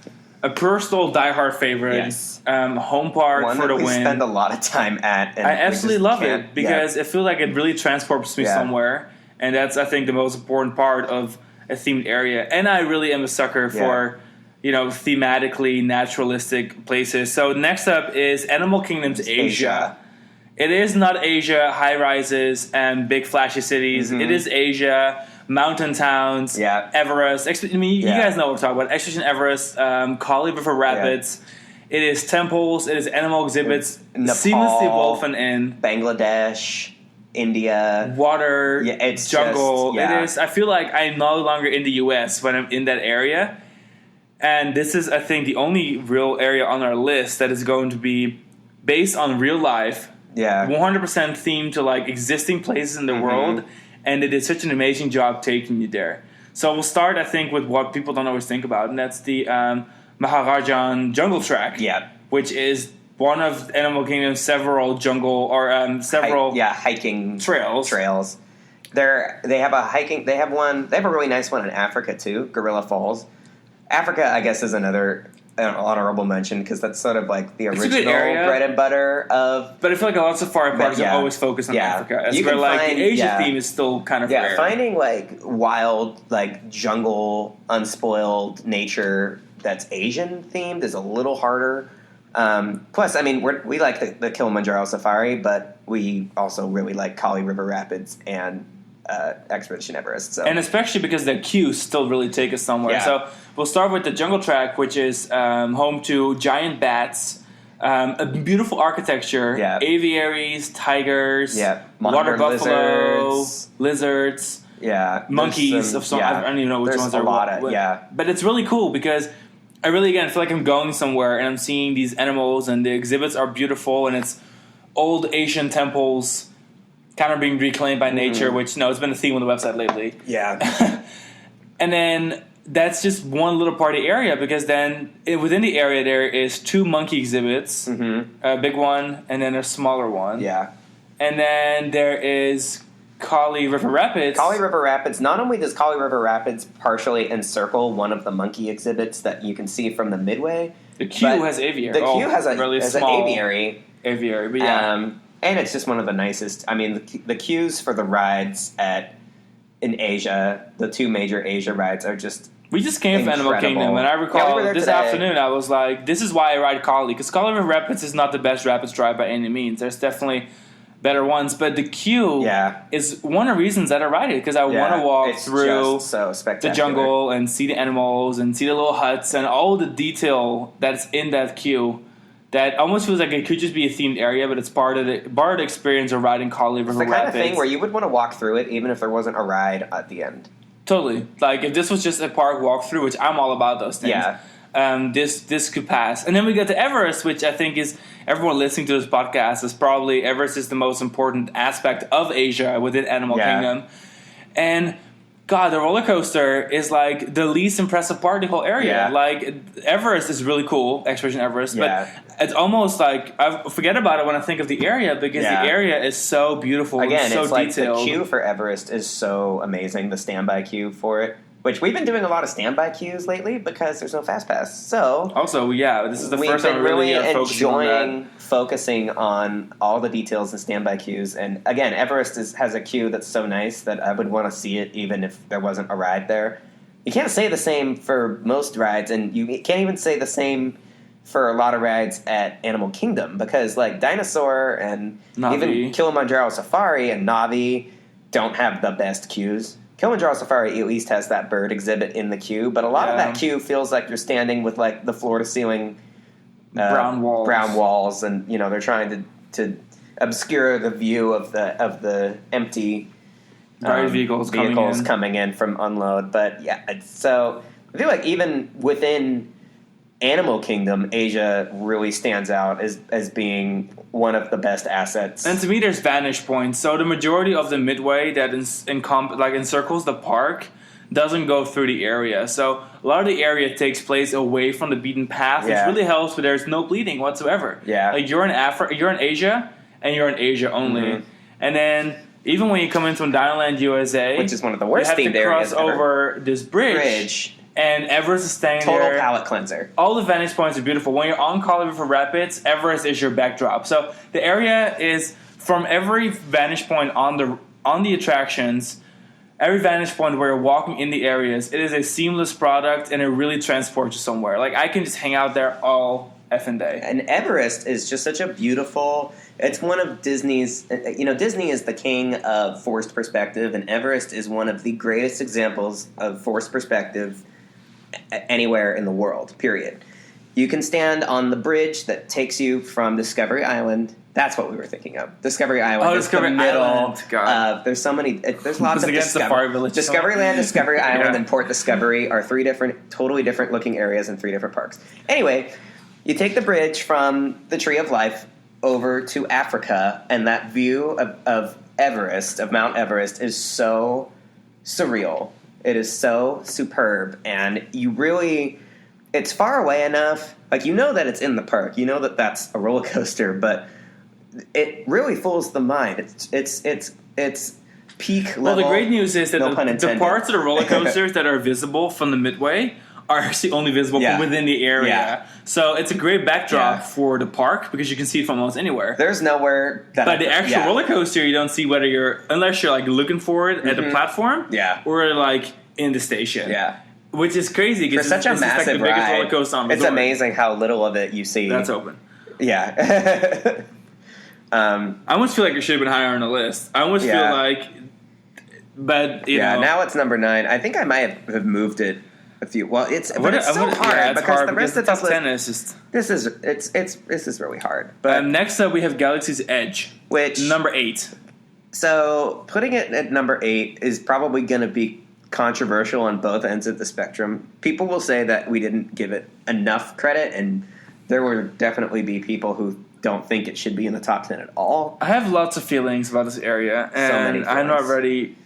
a personal diehard favorite, Home Park one for the win. We spend a lot of time at. And I absolutely love it because it feels like it really transports me somewhere, and that's, I think, the most important part of a themed area. And I really am a sucker for, thematically naturalistic places. So next up is Animal Kingdom's Asia. It is not Asia, high rises and big flashy cities. Mm-hmm. It is Asia. Mountain towns, Everest. You guys know what we're talking about. Expedition Everest, Kali River Rapids. It is temples. It is animal exhibits. Nepal, seamlessly woven in. Bangladesh, India. Water, it's jungle. Just, It is. I feel like I'm no longer in the U.S. when I'm in that area. And this is, I think, the only real area on our list that is going to be based on real life. 100% themed to like existing places in the world. And it did such an amazing job taking you there. So we'll start, I think, with what people don't always think about, and that's the Maharajan Jungle Track, which is one of Animal Kingdom's several hiking trails. They have a really nice one in Africa too, Gorilla Falls. Africa, I guess, is another honorable mention because that's sort of like the original bread and butter of. But I feel like a lot of safari parks are always focused on Africa. It's where like the Asia theme is still kind of rare. Finding like wild, like jungle, unspoiled nature that's Asian themed is a little harder. Plus, I mean, we like the Kilimanjaro Safari, but we also really like Kali River Rapids and Expedition Everest. So. And especially because the queues still really take us somewhere. So we'll start with the Jungle Track, which is home to giant bats, a beautiful architecture, aviaries, tigers, water buffalo, lizards, monkeys of some. I don't even know which ones are what. But it's really cool because I really, again, feel like I'm going somewhere and I'm seeing these animals and the exhibits are beautiful and it's old Asian temples kind of being reclaimed by nature, which, it's been a theme on the website lately. And then that's just one little party area because then within the area there is 2 monkey exhibits, a big one and then a smaller one. And then there is Kali River Rapids. Not only does Kali River Rapids partially encircle one of the monkey exhibits that you can see from the midway. The queue has aviary. The queue has really an aviary. But and it's just one of the nicest. I mean, the queues for the rides in Asia, the 2 major Asia rides are just. We just came from Animal Kingdom, and I recall this afternoon I was like, "This is why I ride Kali," because Kali River Rapids is not the best rapids drive by any means. There's definitely better ones, but the queue is one of the reasons that I ride it because I want to walk through the jungle and see the animals and see the little huts and all the detail that's in that queue. That almost feels like it could just be a themed area, but it's part of the experience of riding Kali River Rapids. It's the kind of thing where you would want to walk through it even if there wasn't a ride at the end. Totally. Like, if this was just a park walkthrough, which I'm all about those things, this could pass. And then we get to Everest, which I think is, everyone listening to this podcast is probably, Everest is the most important aspect of Asia within Animal Kingdom. And God, the roller coaster is like the least impressive part of the whole area. Like, Everest is really cool, Expedition Everest, but it's almost like I forget about it when I think of the area because the area is so beautiful. Again, and so it's like detailed. The queue for Everest is so amazing. The standby queue for it which we've been doing a lot of standby queues lately because there's no fast pass. So also, this is the we've first been time we're really enjoying focusing on all the details in standby queues. And again, Everest has a queue that's so nice that I would want to see it even if there wasn't a ride there. You can't say the same for most rides, and you can't even say the same for a lot of rides at Animal Kingdom because like Dinosaur and Navi. Even Kilimanjaro Safari and Navi don't have the best queues. Kilimanjaro Safari at least has that bird exhibit in the queue, but a lot of that queue feels like you're standing with like the floor-to-ceiling brown walls, and they're trying to obscure the view of the empty vehicles coming in from unload. But so I feel like even within Animal Kingdom, Asia really stands out as being one of the best assets. And to me, there's vantage points. So the majority of the midway that encircles the park doesn't go through the area. So a lot of the area takes place away from the beaten path, which really helps. But there's no bleeding whatsoever. Yeah, like you're in Asia, and you're in Asia only. Mm-hmm. And then even when you come into Dinoland USA, which is one of the worst themed areas, you have to cross over this bridge. And Everest is staying there. Total palate cleanser. All the vantage points are beautiful. When you're on Colorado River Rapids, Everest is your backdrop. So the area is from every vantage point on the attractions, every vantage point where you're walking in the areas, it is a seamless product and it really transports you somewhere. Like I can just hang out there all effing day. And Everest is just such a beautiful. It's one of Disney's. Disney is the king of forced perspective, and Everest is one of the greatest examples of forced perspective anywhere in the world, period. You can stand on the bridge that takes you from Discovery Island. That's what we were thinking of. Discovery Island. Discovery Island. God. There's so many. There's lots of Discoveryland, Discovery Island, and Port Discovery are three totally different looking areas in three different parks. Anyway, you take the bridge from the Tree of Life over to Africa, and that view of Everest, of Mount Everest, is so surreal. It is so superb, and it's far away enough. Like, that it's in the park. You know that that's a roller coaster, but it really fools the mind. It's peak level. Well, the great news is that the parts of the roller coasters that are visible from the midway are actually only visible from within the area. Yeah. So it's a great backdrop for the park because you can see it from almost anywhere. There's nowhere that But the actual roller coaster, you don't see unless you're like looking for it at the platform or like in the station. Yeah. Which is crazy because it's such a massive like the biggest roller coaster on the It's amazing how little of it you see. That's open. Yeah. I almost feel like it should have been higher on the list. I almost feel like, but you know. Now it's number 9. I think I might have moved it a few. Well, it's so hard because the rest of the top 10 is just. This is really hard. But next up we have Galaxy's Edge, which number 8. So putting it at number 8 is probably going to be controversial on both ends of the spectrum. People will say that we didn't give it enough credit, and there will definitely be people who don't think it should be in the top 10 at all. I have lots of feelings about this area, and I'm not ready.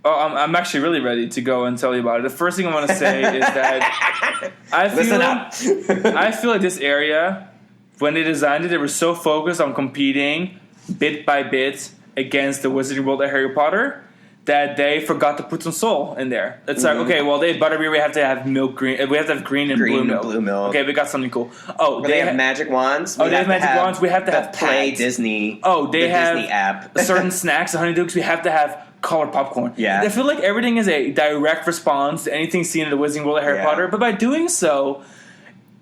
Oh, I'm actually really ready to go and tell you about it. The first thing I want to say is that I feel like this area, when they designed it, they were so focused on competing bit by bit against the Wizarding World of Harry Potter that they forgot to put some soul in there. It's like, okay, well, they have butterbeer, we have to have milk green, we have to have green and blue milk. Okay, we got something cool. Oh, they have magic wands. They have magic wands. We have to have Play Disney. Oh, they have Disney app. Certain snacks, the Honeydukes. We have to have colored popcorn. Yeah, I feel like everything is a direct response to anything seen in the Wizarding World of Harry Potter. But by doing so,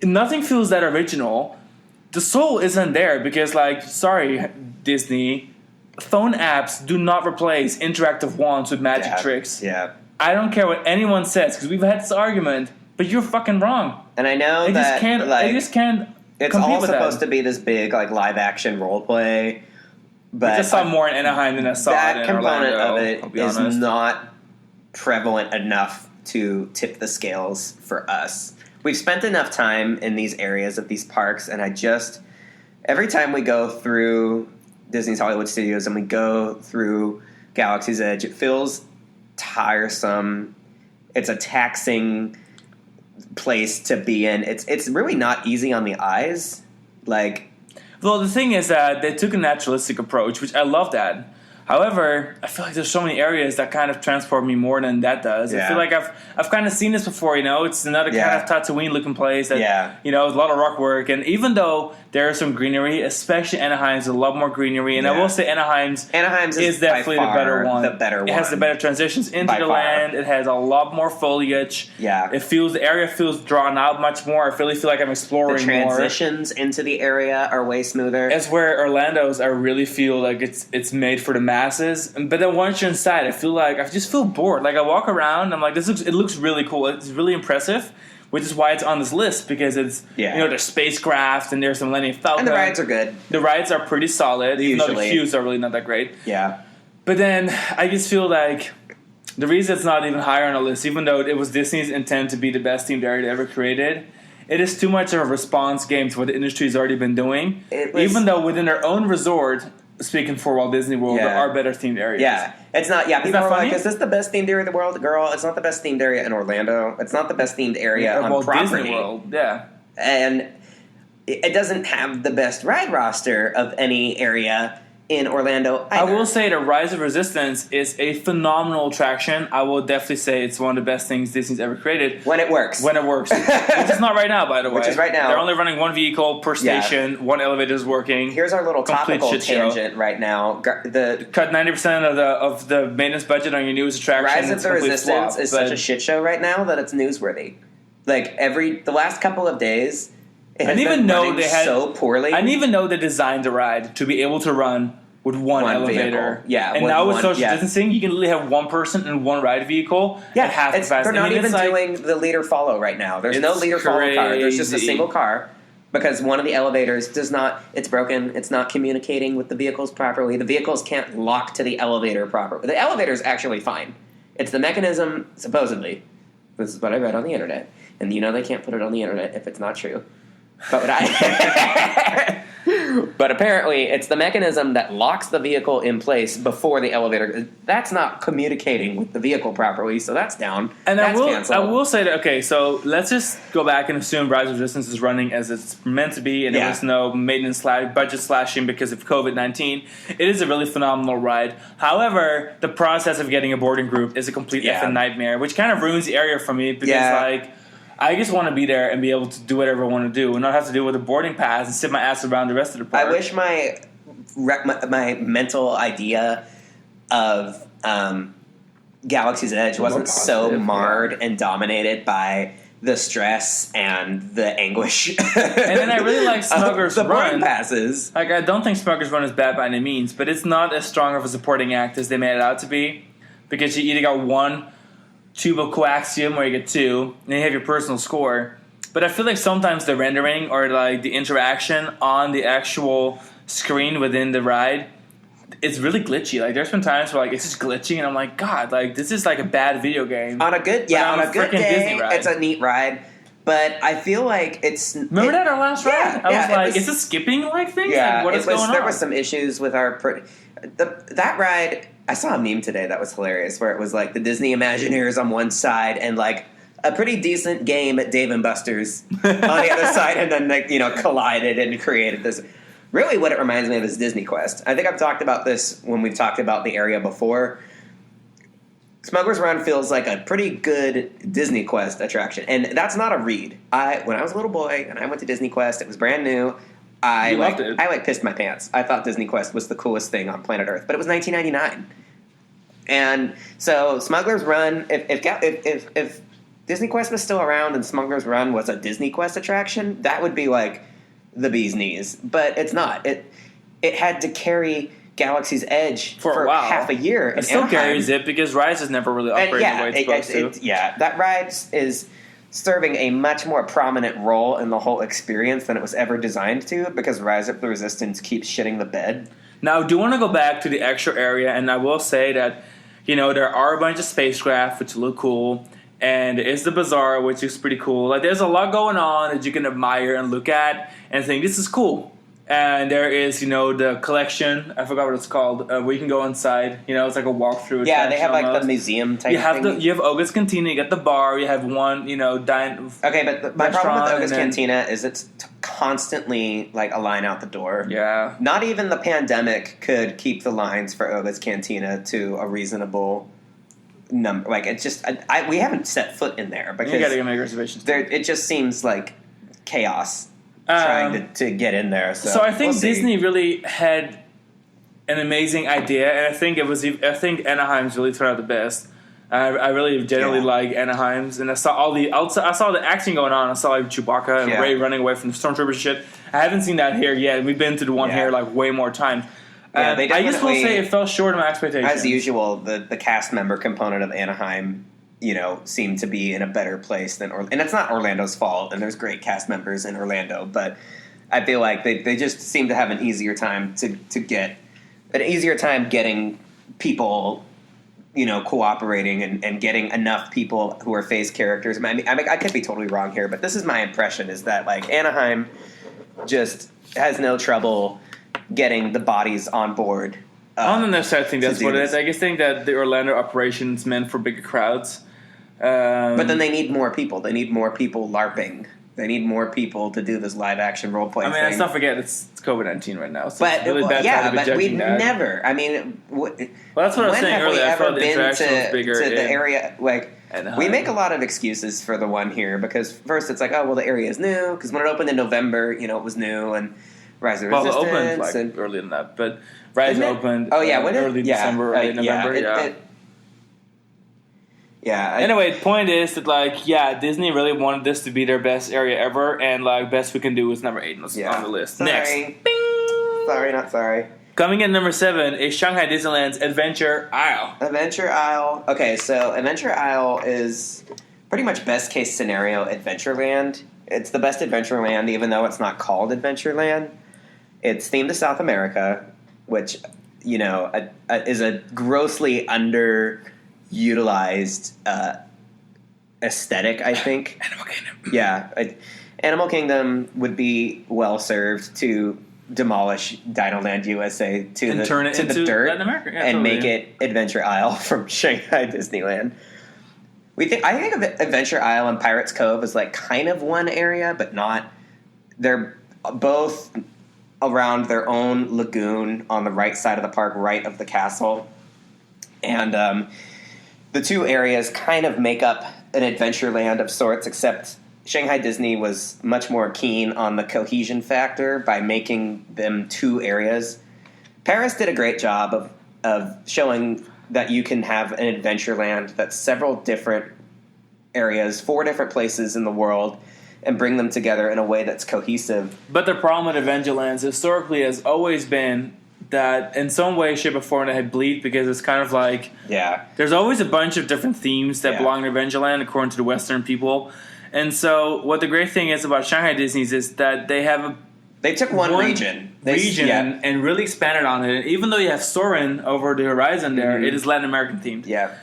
nothing feels that original. The soul isn't there because, like, sorry, Disney. Phone apps do not replace interactive wands with magic tricks. Yeah. I don't care what anyone says because we've had this argument, but you're fucking wrong. And I know they just can't. It's all supposed to be this big like live action role play, but I just saw more in Anaheim than I saw in Orlando. That component of it is not prevalent enough to tip the scales for us. We've spent enough time in these areas of these parks, and every time we go through Disney's Hollywood Studios and we go through Galaxy's Edge, it feels tiresome. It's a taxing place to be in. It's really not easy on the eyes. Like, well, the thing is that they took a naturalistic approach, which I love that. However, I feel like there's so many areas that kind of transport me more than that does. I feel like I've kind of seen this before, It's another kind of Tatooine-looking place that, a lot of rock work. And even though there is some greenery, especially Anaheim's a lot more greenery. And I will say Anaheim's is definitely the better one. It has the better transitions into the land. It has a lot more foliage. Yeah. The area feels drawn out much more. I really feel like I'm exploring more. The transitions into the area are way smoother. It's where Orlando's, I really feel like it's made for the masses. But then once you're inside, I just feel bored. Like I walk around, I'm like, it looks really cool. It's really impressive, which is why it's on this list, because it's there's spacecraft and there's some Millennium Falcon. And the rides are good. The rides are pretty solid, even though the queues are really not that great. Yeah. But then I just feel like the reason it's not even higher on the list, even though it was Disney's intent to be the best themed area ever created, it is too much of a response game to what the industry has already been doing. Even though within their own resort, speaking for Walt Disney World, there are better themed areas. Yeah. It's not, people are like, is this the best themed area in the world? Girl, it's not the best themed area in Orlando. It's not the best themed area on Walt property. Disney World, yeah. And it doesn't have the best ride roster of any area in Orlando either. I will say that Rise of Resistance is a phenomenal attraction. I will definitely say it's one of the best things Disney's ever created. When it works. Which is not right now, by the way. Which is right now. They're only running one vehicle per station. One elevator is working. Here's our little topical tangent right now. Cut 90% of the maintenance budget on your newest attraction. Rise of the Resistance is such a shit show right now that it's newsworthy. Like the last couple of days, it has been running so poorly. I didn't even know they designed the ride to be able to run with one elevator. Vehicle. Yeah. And now with social distancing, you can literally have one person in one ride vehicle at half the capacity. They're not even doing the leader follow right now. There's no leader follow car. There's just a single car because one of the elevators it's broken. It's not communicating with the vehicles properly. The vehicles can't lock to the elevator properly. The elevator's actually fine. It's the mechanism, supposedly. This is what I read on the internet. And they can't put it on the internet if it's not true. But apparently, it's the mechanism that locks the vehicle in place before the elevator. That's not communicating with the vehicle properly, so that's down. And that's canceled. I will say that, okay, so let's just go back and assume Rise of Resistance is running as it's meant to be, and there was no maintenance budget slashing because of COVID-19. It is a really phenomenal ride. However, the process of getting a boarding group is a complete effing nightmare, which kind of ruins the area for me because, I just want to be there and be able to do whatever I want to do and not have to deal with a boarding pass and sit my ass around the rest of the park. I wish my mental idea of Galaxy's Edge wasn't so marred and dominated by the stress and the anguish. And then I really like Smuggler's Run. Boarding passes. Like, I don't think Smuggler's Run is bad by any means, but it's not as strong of a supporting act as they made it out to be because you either got one tube of coaxium where you get two, and then you have your personal score. But I feel like sometimes the rendering or like the interaction on the actual screen within the ride, it's really glitchy. Like there's been times where like it's just glitching, and I'm like, God, like this is like a bad video game. On a good day, Disney ride. It's a neat ride. But I feel like Remember that our last ride? I was like, is it skipping like things? Yeah, like, what is going on? There was some issues with that ride. I saw a meme today that was hilarious where it was like the Disney Imagineers on one side and like a pretty decent game at Dave & Buster's on the other side, and then collided and created this. Really, what it reminds me of is Disney Quest. I think I've talked about this when we've talked about the area before. Smuggler's Run feels like a pretty good Disney Quest attraction, and that's not a read. When I was a little boy and I went to Disney Quest, it was brand new. I pissed my pants. I thought Disney Quest was the coolest thing on planet Earth, but it was 1999, and so Smuggler's Run. If Disney Quest was still around and Smuggler's Run was a Disney Quest attraction, that would be like the bee's knees. But it's not. It had to carry Galaxy's Edge for half a year. It still carries it because Rise has never really operated the way it's supposed to. That ride is serving a much more prominent role in the whole experience than it was ever designed to, because Rise of the Resistance keeps shitting the bed. Now, I do want to go back to the extra area, and I will say that, there are a bunch of spacecraft, which look cool, and there is the bazaar, which is pretty cool. Like, there's a lot going on that you can admire and look at and think, this is cool. And there is, the collection. I forgot what it's called. Where you can go inside. It's like a walkthrough. Yeah, they have like the museum type thing. You have Oga's Cantina. You got the bar. You have one, Okay, but my problem with Oga's Cantina is it's constantly like a line out the door. Yeah. Not even the pandemic could keep the lines for Oga's Cantina to a reasonable number. Like, it's just we haven't set foot in there because You got to make reservations. it just seems like chaos trying to get in there. So I think we'll see. Disney really had an amazing idea, and I think Anaheim's really turned out the best. I really generally like Anaheim's, and I saw the action going on. I saw like Chewbacca and Rey running away from the stormtroopers and shit. I haven't seen that here yet. We've been to the one here like way more times. Yeah, I just will say it fell short of my expectations. As usual, the cast member component of Anaheim, seemed to be in a better place than Orlando. And it's not Orlando's fault, and there's great cast members in Orlando, but I feel like they just seem to have an easier time getting people, cooperating and getting enough people who are face characters. I could be totally wrong here, but this is my impression, is that like Anaheim just has no trouble getting the bodies on board. I don't necessarily think that's what it is. I just think that the Orlando operation's meant for bigger crowds. But then they need more people. They need more people LARPing. They need more people to do this live action role play thing. Let's not forget it's COVID-19 right now. So but it's really bad but we that. never. That's what I was saying earlier. I felt the been interaction was bigger to the area like. Anaheim. We make a lot of excuses for the one here because first it's like, oh well, the area is new because when it opened in November, it was new and Rise of Resistance. Well, it opened earlier than that, but Rise opened. Early December, early November. Anyway, the point is that Disney really wanted this to be their best area ever, and best we can do is number 8 on the list. Sorry. Next, Bing! Sorry, not sorry. Coming in number 7 is Shanghai Disneyland's Adventure Isle. Adventure Isle. Okay, so Adventure Isle is pretty much best case scenario Adventureland. It's the best Adventureland, even though it's not called Adventureland. It's themed to South America, which is a grossly underutilized aesthetic, I think. Animal Kingdom. Yeah, Animal Kingdom would be well served to demolish Dinoland USA to turn it into the dirt Latin America. Yeah, and make it Adventure Isle from Shanghai Disneyland. I think of Adventure Isle and Pirates Cove as kind of one area, but not. They're both around their own lagoon on the right side of the park, right of the castle, and the two areas kind of make up an Adventureland of sorts, except Shanghai Disney was much more keen on the cohesion factor by making them two areas. Paris did a great job of showing that you can have an Adventureland that's several different areas, 4 different places in the world, and bring them together in a way that's cohesive. But the problem with Adventurelands historically has always been that in some way, shape, or form they had bleed because it's kind of like there's always a bunch of different themes that belong to Adventureland according to the Western people. And so what the great thing is about Shanghai Disney's is that they have they took one region and really expanded on it. Even though you have Soarin' over the horizon there, it is Latin American themed. Yeah.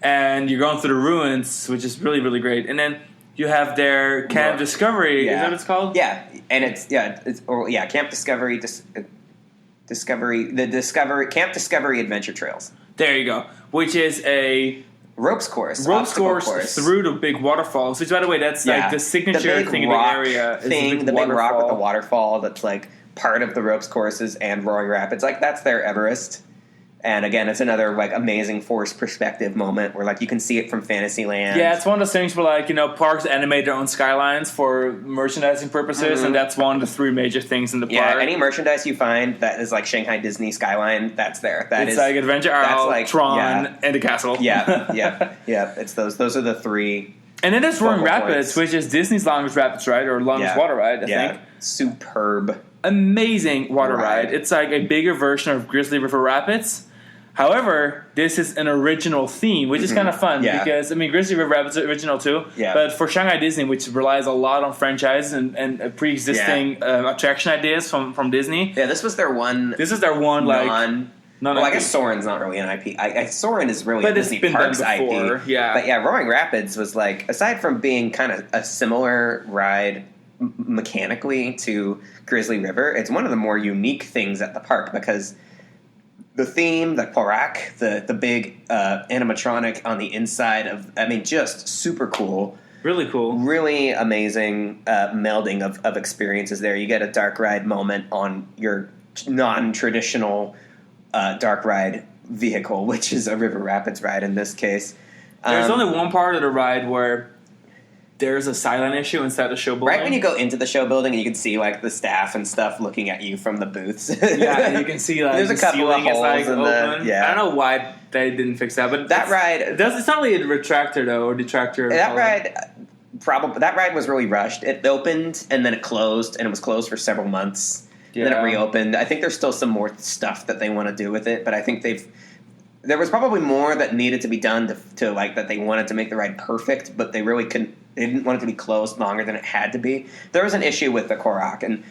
And you're going through the ruins, which is really, really great. And then you have their Camp Discovery. Is that what it's called? Yeah. And it's Camp Discovery Camp Discovery Adventure Trails. There you go. Which is a ropes course through the big waterfalls. Which, by the way, that's the signature thing in the area. The big rock with the waterfall that's part of the ropes courses and Roaring Rapids. That's their Everest. And again, it's another amazing forced perspective moment where you can see it from Fantasyland. Yeah, it's one of those things where parks animate their own skylines for merchandising purposes, and that's one of the 3 major things in the park. Yeah, any merchandise you find that is Shanghai Disney skyline, that's there. It's Adventure Isle, Tron, and the castle. Yeah. It's those. Those are the 3. And then there's Roaring Rapids, which is Disney's longest rapids ride or longest water ride. I think superb, amazing water ride. It's a bigger version of Grizzly River Rapids. However, this is an original theme, which is kind of fun because, Grizzly River Rapids is original too. Yeah. But for Shanghai Disney, which relies a lot on franchise and pre-existing attraction ideas from Disney. Yeah, this was their one. This is their one, I guess Soarin's not really an IP. Soarin' is really a Disney Parks IP. Yeah. But Roaring Rapids was aside from being kind of a similar ride mechanically to Grizzly River, it's one of the more unique things at the park because the theme, the Porak, the big animatronic on the inside of, just super cool. Really cool. Really amazing melding of experiences there. You get a dark ride moment on your non-traditional dark ride vehicle, which is a River Rapids ride in this case. There's only one part of the ride where there's a silent issue inside the show building. Right when you go into the show building, and you can see like the staff and stuff looking at you from the booths. Yeah, and you can see like there's a couple of holes like, in open. the. I don't know why they didn't fix that, but that ride. It's not really a retractor though, or detractor. That ride was really rushed. It opened and then it closed, and it was closed for several months. Yeah. Then it reopened. I think there's still some more stuff that they want to do with it, but I think there was probably more that needed to be done to like that they wanted to make the ride perfect, but they really couldn't. They didn't want it to be closed longer than it had to be. There was an issue with the Korok, and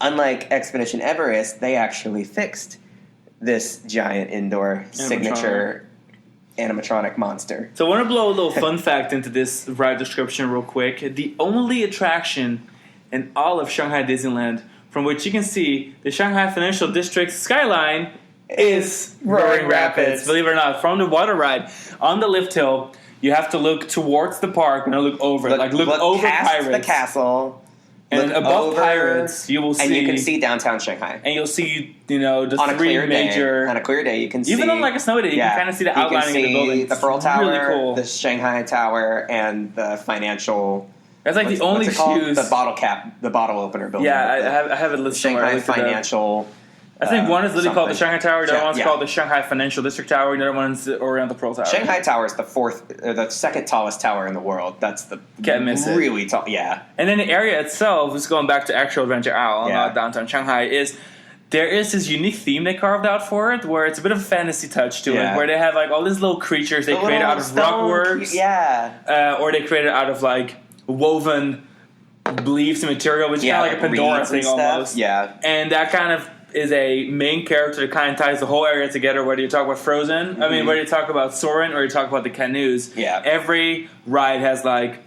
unlike Expedition Everest, they actually fixed this giant indoor signature animatronic monster. So I want to blow a little fun fact into this ride description real quick. The only attraction in all of Shanghai Disneyland from which you can see the Shanghai Financial District skyline is Roaring Rapids. Believe it or not, from the water ride on the lift hill, you have to look towards the park and look over it. Look over past Pirates. The castle. And above Pirates, you will see... And you can see downtown Shanghai. And you'll see, the on three major... On a clear day, you can see... Even on like a snowy day, you can kind of see the outlining of the building. The Pearl Tower, really cool. the Shanghai Tower, and the financial... That's like the only shoes... The bottle cap, the bottle opener building. Yeah, I have it listed Shanghai Financial... I think one is literally called the Shanghai Tower, the other one's yeah. called the Shanghai Financial District Tower, and the other one's around the Pearl Tower. Shanghai Tower is the second tallest tower in the world. That's the really tall, yeah. And then the area itself, just going back to actual Adventure Isle, not downtown Shanghai, there is this unique theme they carved out for it, where it's a bit of a fantasy touch to it, where they have like all these little creatures they created out of rockworks, or they created out of like woven leaves and material, which is kind of like a Pandora thing almost. Yeah, and that kind of is a main character that kind of ties the whole area together, whether you talk about Frozen, I mean, whether you talk about Soarin', or you talk about the canoes. Yeah. Every ride has, like,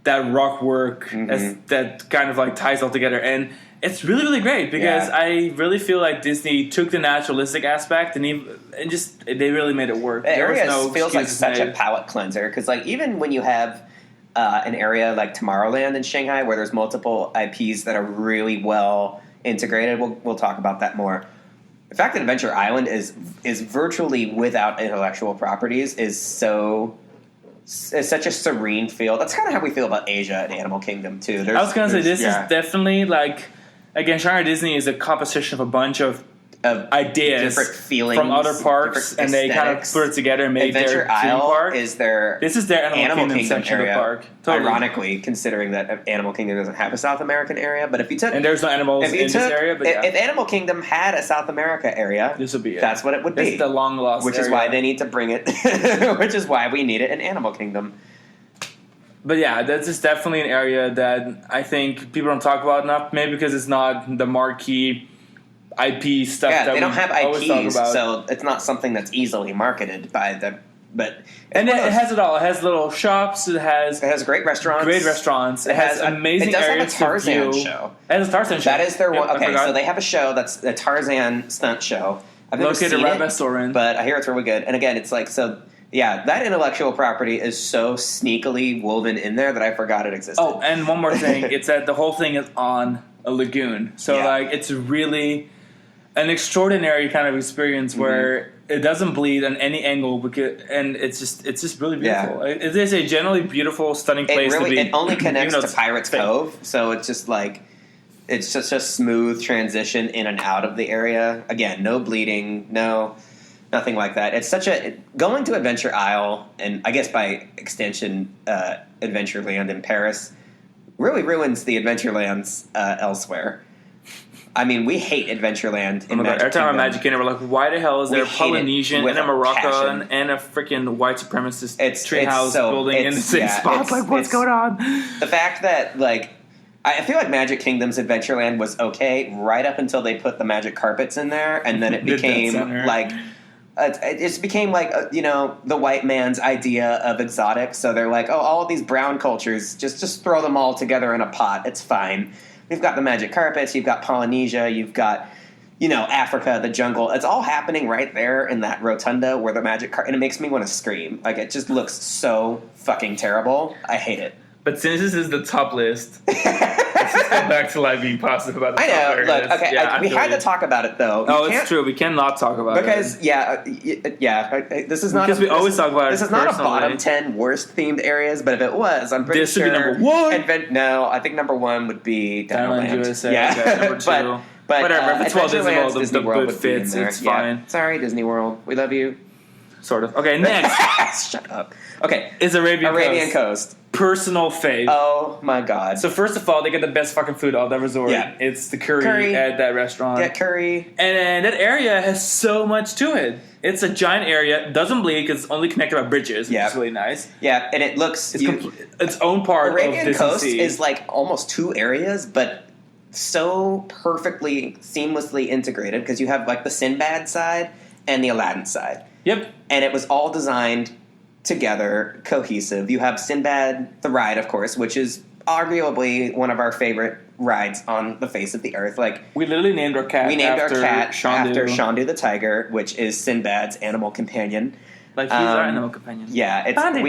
that rock work that kind of, like, ties all together. And it's really, really great because I really feel like Disney took the naturalistic aspect and they really made it work. The area feels like such a palate cleanser because, like, even when you have an area like Tomorrowland in Shanghai where there's multiple IPs that are really well integrated. We'll talk about that more. The fact that Adventure Island is virtually without intellectual properties is such a serene feel. That's kind of how we feel about Asia and Animal Kingdom too. I was going to say this is definitely like, again, Shanghai Disney is a composition of a bunch of ideas, different feelings from other parks, and they kind of put it together and made Adventure their Isle theme park. This is their Animal Kingdom section area, of the park. Totally. Ironically, considering that Animal Kingdom doesn't have a South American area, but if you took and there's no animals in this area, but if Animal Kingdom had a South America area, this would be it. That's what it would be. This is the long lost, which is why they need to bring it. Which is why we need it in Animal Kingdom. But yeah, that's just definitely an area that I think people don't talk about enough. Maybe because it's not the marquee IP stuff. Yeah, that they don't have IPs, IPs, so it's not something that's easily marketed by them. But it has it all. It has little shops. It has great restaurants. It has amazing areas. It does have a Tarzan show. It has a Tarzan show. That is their one. Okay, so they have a show that's a Tarzan stunt show. I've never seen right by Soarin', but I hear it's really good. And again, it's like so. Yeah, that intellectual property is so sneakily woven in there that I forgot it existed. Oh, and one more thing. It's that the whole thing is on a lagoon. So, like, it's really an extraordinary kind of experience where it doesn't bleed on any angle, and it's just really beautiful. Yeah. It is a generally beautiful, stunning place to be. It only connects to Pirates Cove, so it's just like it's just a smooth transition in and out of the area. Again, no bleeding, nothing like that. It's going to Adventure Isle, and I guess by extension, Adventureland in Paris, really ruins the Adventurelands elsewhere. I mean, we hate Adventureland in Magic Kingdom. Every time we're Magic Kingdom, we're like, why the hell is there a Polynesian and a Moroccan and a freaking white supremacist treehouse building in the same spot? Like, what's going on? The fact that, like, I feel like Magic Kingdom's Adventureland was okay right up until they put the magic carpets in there, and then it became like... it just became like, the white man's idea of exotic. So they're like, all of these brown cultures, just throw them all together in a pot. It's fine. We've got the magic carpets. You've got Polynesia. You've got, Africa, the jungle. It's all happening right there in that rotunda where the magic and it makes me want to scream. Like, it just looks so fucking terrible. I hate it. But since this is the top list, let's just go back to like being positive about the I top know. areas. Look, okay, Yeah, we had to talk about it though. Oh, it's true. We cannot talk about because, it this is not because we always talk about it. This is not a personally. bottom 10 worst themed areas, but if it was, I'm pretty This sure. should be number one. No, I think number one would be Thailand, Thailand. USA. Yeah, Okay, number two. But whatever. If it's Walt Disney World, Disney the World good would be in fits. there. It's Yeah. fine. Sorry, Disney World. We love you. Sort of. Okay, next. Shut up. Okay, is Arabian Coast. Personal fave. Oh my god. So first of all, they get the best fucking food at that resort. Yeah. It's the curry at that restaurant. Get curry. And that area has so much to it. It's a giant area. Doesn't bleed because it's only connected by bridges, which is really nice. Yeah, and it looks... its own part Arabian of Coast Sea. is like almost two areas, but so perfectly, seamlessly integrated because you have like the Sinbad side and the Aladdin side. Yep. And it was all designed together, cohesive. You have Sinbad, the ride, of course, which is arguably one of our favorite rides on the face of the earth. Like we literally named our cat. After Shandu. Shandu the tiger, which is Sinbad's animal companion. Like he's our animal companion. Yeah, it's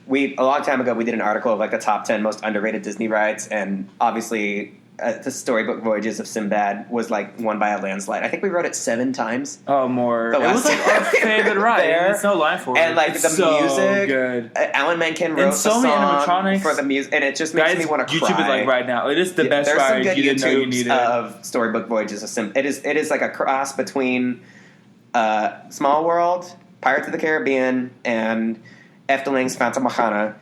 we a long time ago we did an article of like the top 10 most underrated Disney rides, and obviously the Storybook Voyages of Sinbad was like won by a landslide. I think we wrote it 7 times. Oh, more. It was like our favorite ride. There's no line for it. And like it's the so music, good. Alan Menken wrote so the many song animatronics for the music, and it just makes me want to cry. YouTube is like right now. It is the best There's ride some good you didn't know you YouTubes needed. Of Storybook Voyages of Sinbad. It is like a cross between Small World, Pirates of the Caribbean, and Efteling's Fata Morgana.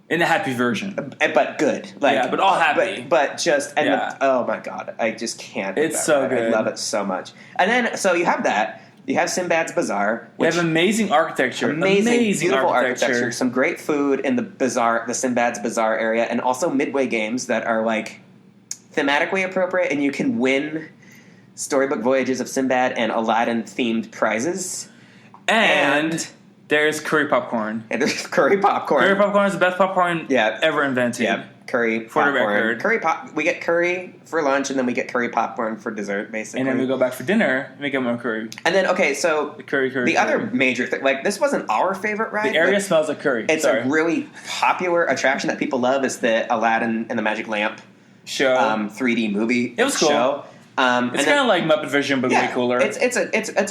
In a happy version. But good. Like, yeah, but all happy. But just, and oh my god, I just can't. It's so good. I love it so much. And then, so you have that. You have Sinbad's Bazaar. We have amazing architecture. Amazing beautiful architecture. Some great food in the bazaar, the Sinbad's Bazaar area, and also Midway games that are like thematically appropriate, and you can win Storybook Voyages of Sinbad and Aladdin themed prizes. And there's curry popcorn. And there's curry popcorn. Curry popcorn is the best popcorn ever invented. Yeah, curry for popcorn. the record. We get curry for lunch, and then we get curry popcorn for dessert, basically. And then we go back for dinner, and we get more curry. And then, okay, so the other major thing, like this wasn't our favorite ride. The area smells like curry. It's a really popular attraction that people love is the Aladdin and the Magic Lamp show, 3D movie. It was cool. Show. It's kind of like Muppet Vision, but way cooler. It's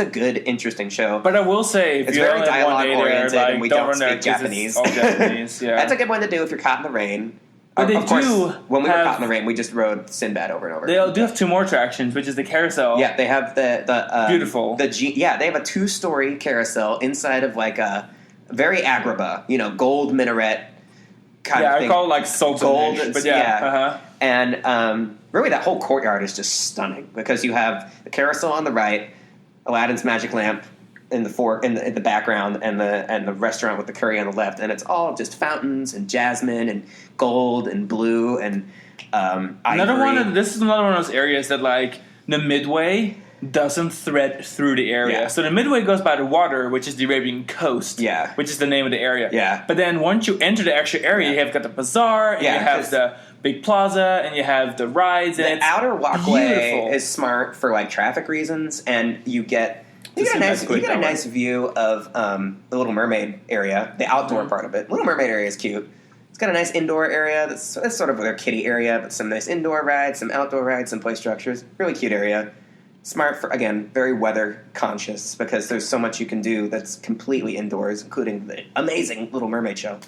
a good, interesting show. But I will say, if it's you very only have one day oriented, there, and we don't don't run speak Japanese. All Japanese, yeah. That's a good one to do if you're caught in the rain. But they of course, do when we were caught in the rain, we just rode Sinbad over and over. They do have 2 more attractions, which is the carousel. Yeah, they have the beautiful. They have a 2-story carousel inside of like a very Agrabah, gold minaret kind of thing. Yeah, I call it like Sultan-ish, but And really, that whole courtyard is just stunning because you have the carousel on the right, Aladdin's magic lamp in the background, and the restaurant with the curry on the left, and it's all just fountains and jasmine and gold and blue and ivory. This is another one of those areas that like the Midway doesn't thread through the area. Yeah. So the Midway goes by the water, which is the Arabian Coast, yeah, which is the name of the area. Yeah. But then once you enter the actual area, you have got the bazaar, and you have the big plaza, and you have the rides. And the outer walkway is smart for like traffic reasons, and you get a nice view of the Little Mermaid area, the outdoor part of it. Little Mermaid area is cute. It's got a nice indoor area that's sort of their kiddie area, but some nice indoor rides, some outdoor rides, some play structures. Really cute area. Smart for, again, very weather conscious because there's so much you can do that's completely indoors, including the amazing Little Mermaid show.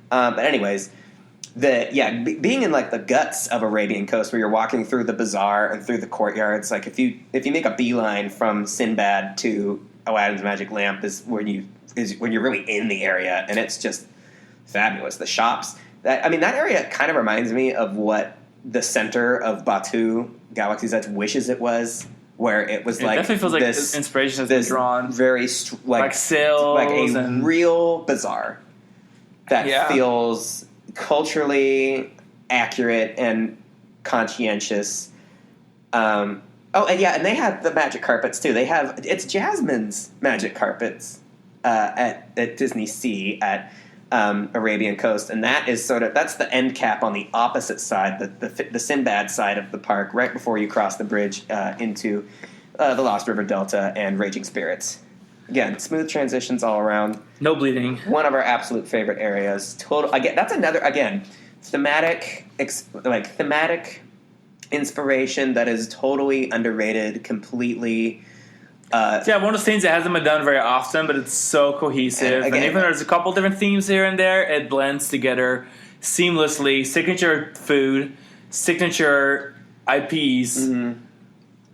But anyways, being in like the guts of Arabian Coast, where you're walking through the bazaar and through the courtyards, like if you make a beeline from Sinbad to Aladdin's Magic Lamp is when you're really in the area, and it's just fabulous. The shops, that area kind of reminds me of what the center of Batu Galaxy's Edge wishes it was. Where it was like definitely feels like this inspiration has been drawn, very like sales, like a real bazaar that feels culturally accurate and conscientious. And they have the magic carpets too. It's Jasmine's magic carpets at Disney Sea at Arabian Coast, and that's the end cap on the opposite side, the Sinbad side of the park, right before you cross the bridge into the Lost River Delta and Raging Spirits. Again, smooth transitions all around. No bleeding. One of our absolute favorite areas. That's another, again, thematic inspiration that is totally underrated, completely. One of those things that hasn't been done very often, but it's so cohesive. And even there's a couple different themes here and there, it blends together seamlessly. Signature food, signature IPs,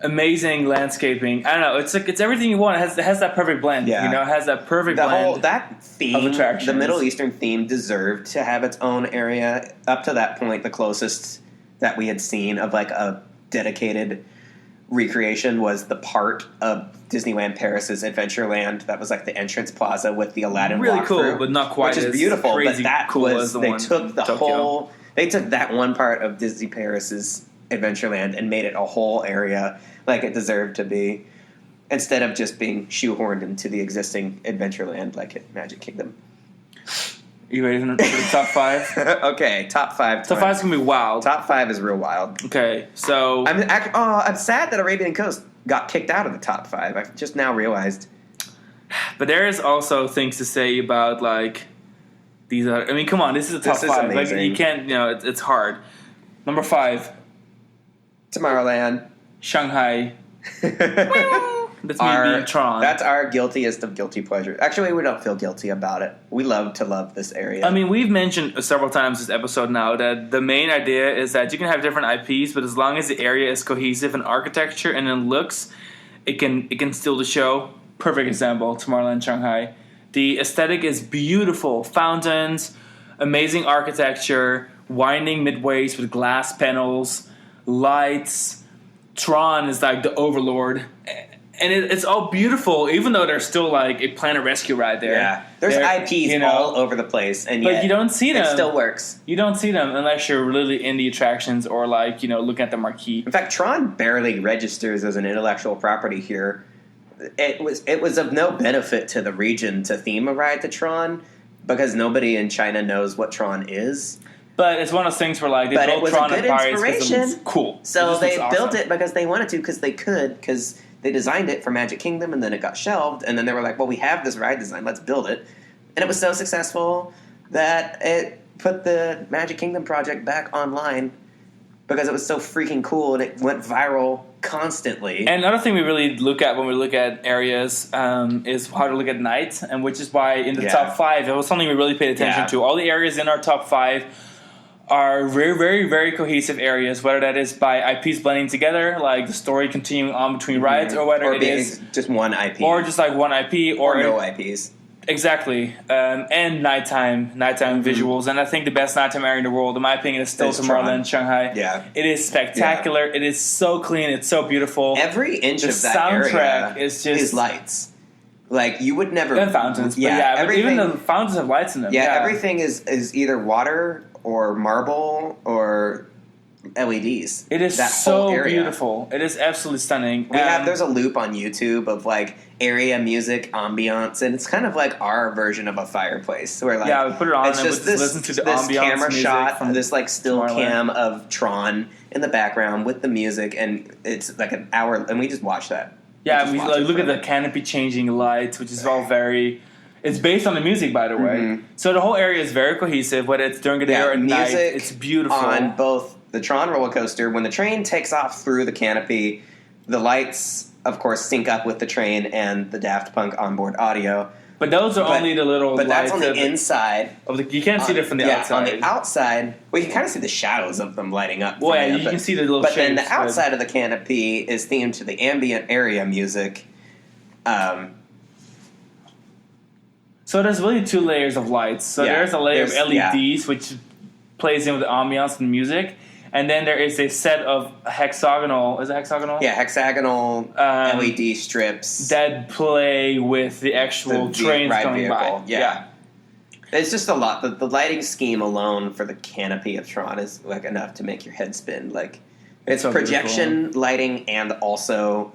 amazing landscaping. I don't know. It's everything you want. It has that perfect blend. Yeah. It has that perfect blend. That theme, of attractions. the Middle Eastern theme, deserved to have its own area. Up to that point, the closest that we had seen of like a dedicated recreation was the part of Disneyland Paris's Adventureland that was like the entrance plaza with the Aladdin really walkthrough, cool, but not quite which is as beautiful. crazy But that cool was as the they one took in the Tokyo. whole. They took that one part of Disney Paris's Adventureland and made it a whole area like it deserved to be, instead of just being shoehorned into the existing Adventureland like at Magic Kingdom. You ready for the top 5? Okay, top 5. Top 5 is gonna be wild. Top 5 is real wild. Okay, so I'm sad that Arabian Coast got kicked out of the top 5. I've just now realized. but there is also things to say about like these. I mean, come on, this is a top This is 5. Like amazing. you can't, it's hard. Number 5, Tomorrowland. Shanghai. That's me being Tron. That's our guiltiest of guilty pleasures. Actually, we don't feel guilty about it. We love this area. I mean, we've mentioned several times this episode now that the main idea is that you can have different IPs, but as long as the area is cohesive in architecture and in looks, it can steal the show. Perfect example, Tomorrowland Shanghai. The aesthetic is beautiful. Fountains, amazing architecture, winding midways with glass panels, lights. Tron is like the overlord. And it's all beautiful, even though there's still like a Planet Rescue ride there. Yeah, there's IPs all over the place, and but yet you don't see them. It still works. You don't see them unless you're really in the attractions or like looking at the marquee. In fact, Tron barely registers as an intellectual property here. It was of no benefit to the region to theme a ride to Tron because nobody in China knows what Tron is. But it's one of those things where like they built Tron and Pirates because it was cool. So they built it because they wanted to, because they could, because they designed it for Magic Kingdom, and then it got shelved, and then they were like, well, we have this ride design, let's build it. And it was so successful that it put the Magic Kingdom project back online because it was so freaking cool, and it went viral constantly. And another thing we really look at when we look at areas is how to look at night, and which is why in the top 5, it was something we really paid attention to. All the areas in our top 5 are very, very, very cohesive areas, whether that is by IPs blending together, like the story continuing on between rides, or whether it is just one IP. Or just like one IP. Or no IPs. Exactly. And nighttime visuals. And I think the best nighttime area in the world, in my opinion, is still Tomorrowland Shanghai. Yeah. It is spectacular. Yeah. It is so clean. It's so beautiful. Every inch of that soundtrack area is lights. Like, you would never... And fountains. But even the fountains have lights in them. Yeah, everything is either water or marble or LEDs. It is so beautiful. It is absolutely stunning. There's a loop on YouTube of like area music ambiance, and it's kind of like our version of a fireplace where like we put it on it's and just listen to the ambiance camera music shot from this like still cam of Tron in the background with the music, and it's like an hour, and we just watch that. Yeah, we look at the canopy changing lights, which is all very... It's based on the music, by the way. Mm-hmm. So the whole area is very cohesive, whether it's during the day or at night. It's beautiful. On both the Tron roller coaster, when the train takes off through the canopy, the lights, of course, sync up with the train and the Daft Punk onboard audio. But those are only the little But lights that's on the inside. You can't see it from the outside. On the outside, we can kind of see the shadows of them lighting up. Well, yeah, you can see the little shapes. But then the outside of the canopy is themed to the ambient area music. So there's really 2 layers of lights. So there's a layer of LEDs, which plays in with the ambiance and the music. And then there is a set of hexagonal... Is it hexagonal? Yeah, hexagonal LED strips. That play with the actual trains coming by. Yeah. It's just a lot. The lighting scheme alone for the canopy of Tron is like enough to make your head spin. Like, it's so projection lighting and also...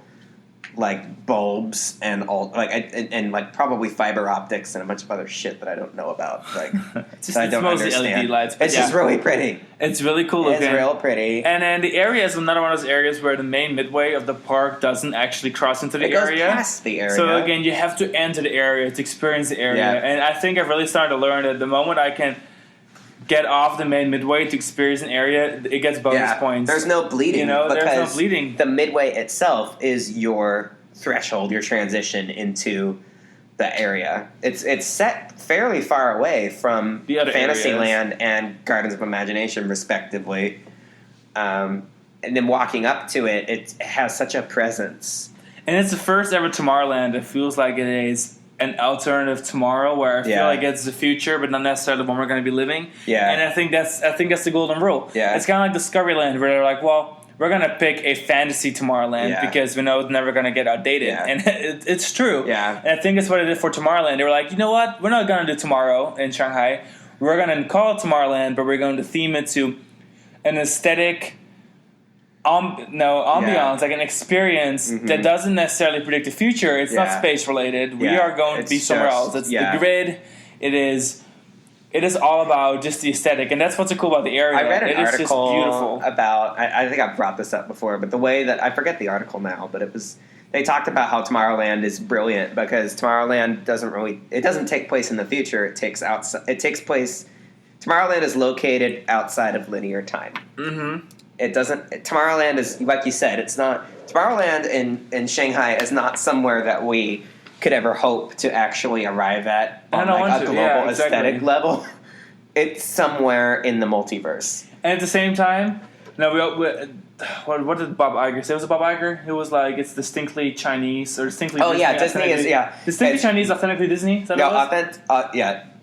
like bulbs and all and like probably fiber optics and a bunch of other shit that I don't know about. Like I don't understand. LED lights. It's just really pretty. It's really cool looking. It's real pretty. And then the area is another one of those areas where the main midway of the park doesn't actually cross into the area. It goes past the area. So again, you have to enter the area to experience the area. Yeah. And I think I've really started to learn that the moment I can get off the main midway to experience an area, it gets bonus points. There's no bleeding. There's no bleeding. The midway itself is your threshold, your transition into the area. It's set fairly far away from the other Fantasyland and Gardens of Imagination, respectively. And then walking up to it, it has such a presence. And it's the first ever Tomorrowland. It feels like it is an alternative tomorrow where I feel like it's the future, but not necessarily the one we're going to be living. Yeah. And I think that's the golden rule. Yeah. It's kind of like Discoveryland, where they're like, well, we're going to pick a fantasy Tomorrowland because we know it's never going to get outdated. Yeah. And it's true. Yeah. And I think that's what it did for Tomorrowland. They were like, you know what? We're not going to do tomorrow in Shanghai. We're going to call it Tomorrowland, but we're going to theme it to an aesthetic ambiance, like an experience that doesn't necessarily predict the future. It's not space related. We are going to be somewhere else. It's the grid. It is all about just the aesthetic, and that's what's so cool about the area. I read an article just beautiful. about. I think I've brought this up before, but the way that I forget the article now, but they talked about how Tomorrowland is brilliant because Tomorrowland doesn't take place in the future. It takes place. Tomorrowland is located outside of linear time. Mm-hmm. It doesn't. Tomorrowland is, like you said, it's not. Tomorrowland in Shanghai is not somewhere that we could ever hope to actually arrive at on like a global aesthetic level. It's somewhere in the multiverse. And at the same time, what did Bob Iger say? Was it Bob Iger who was like, it's distinctly Chinese or distinctly Disney is distinctly Chinese, authentically Disney? Is that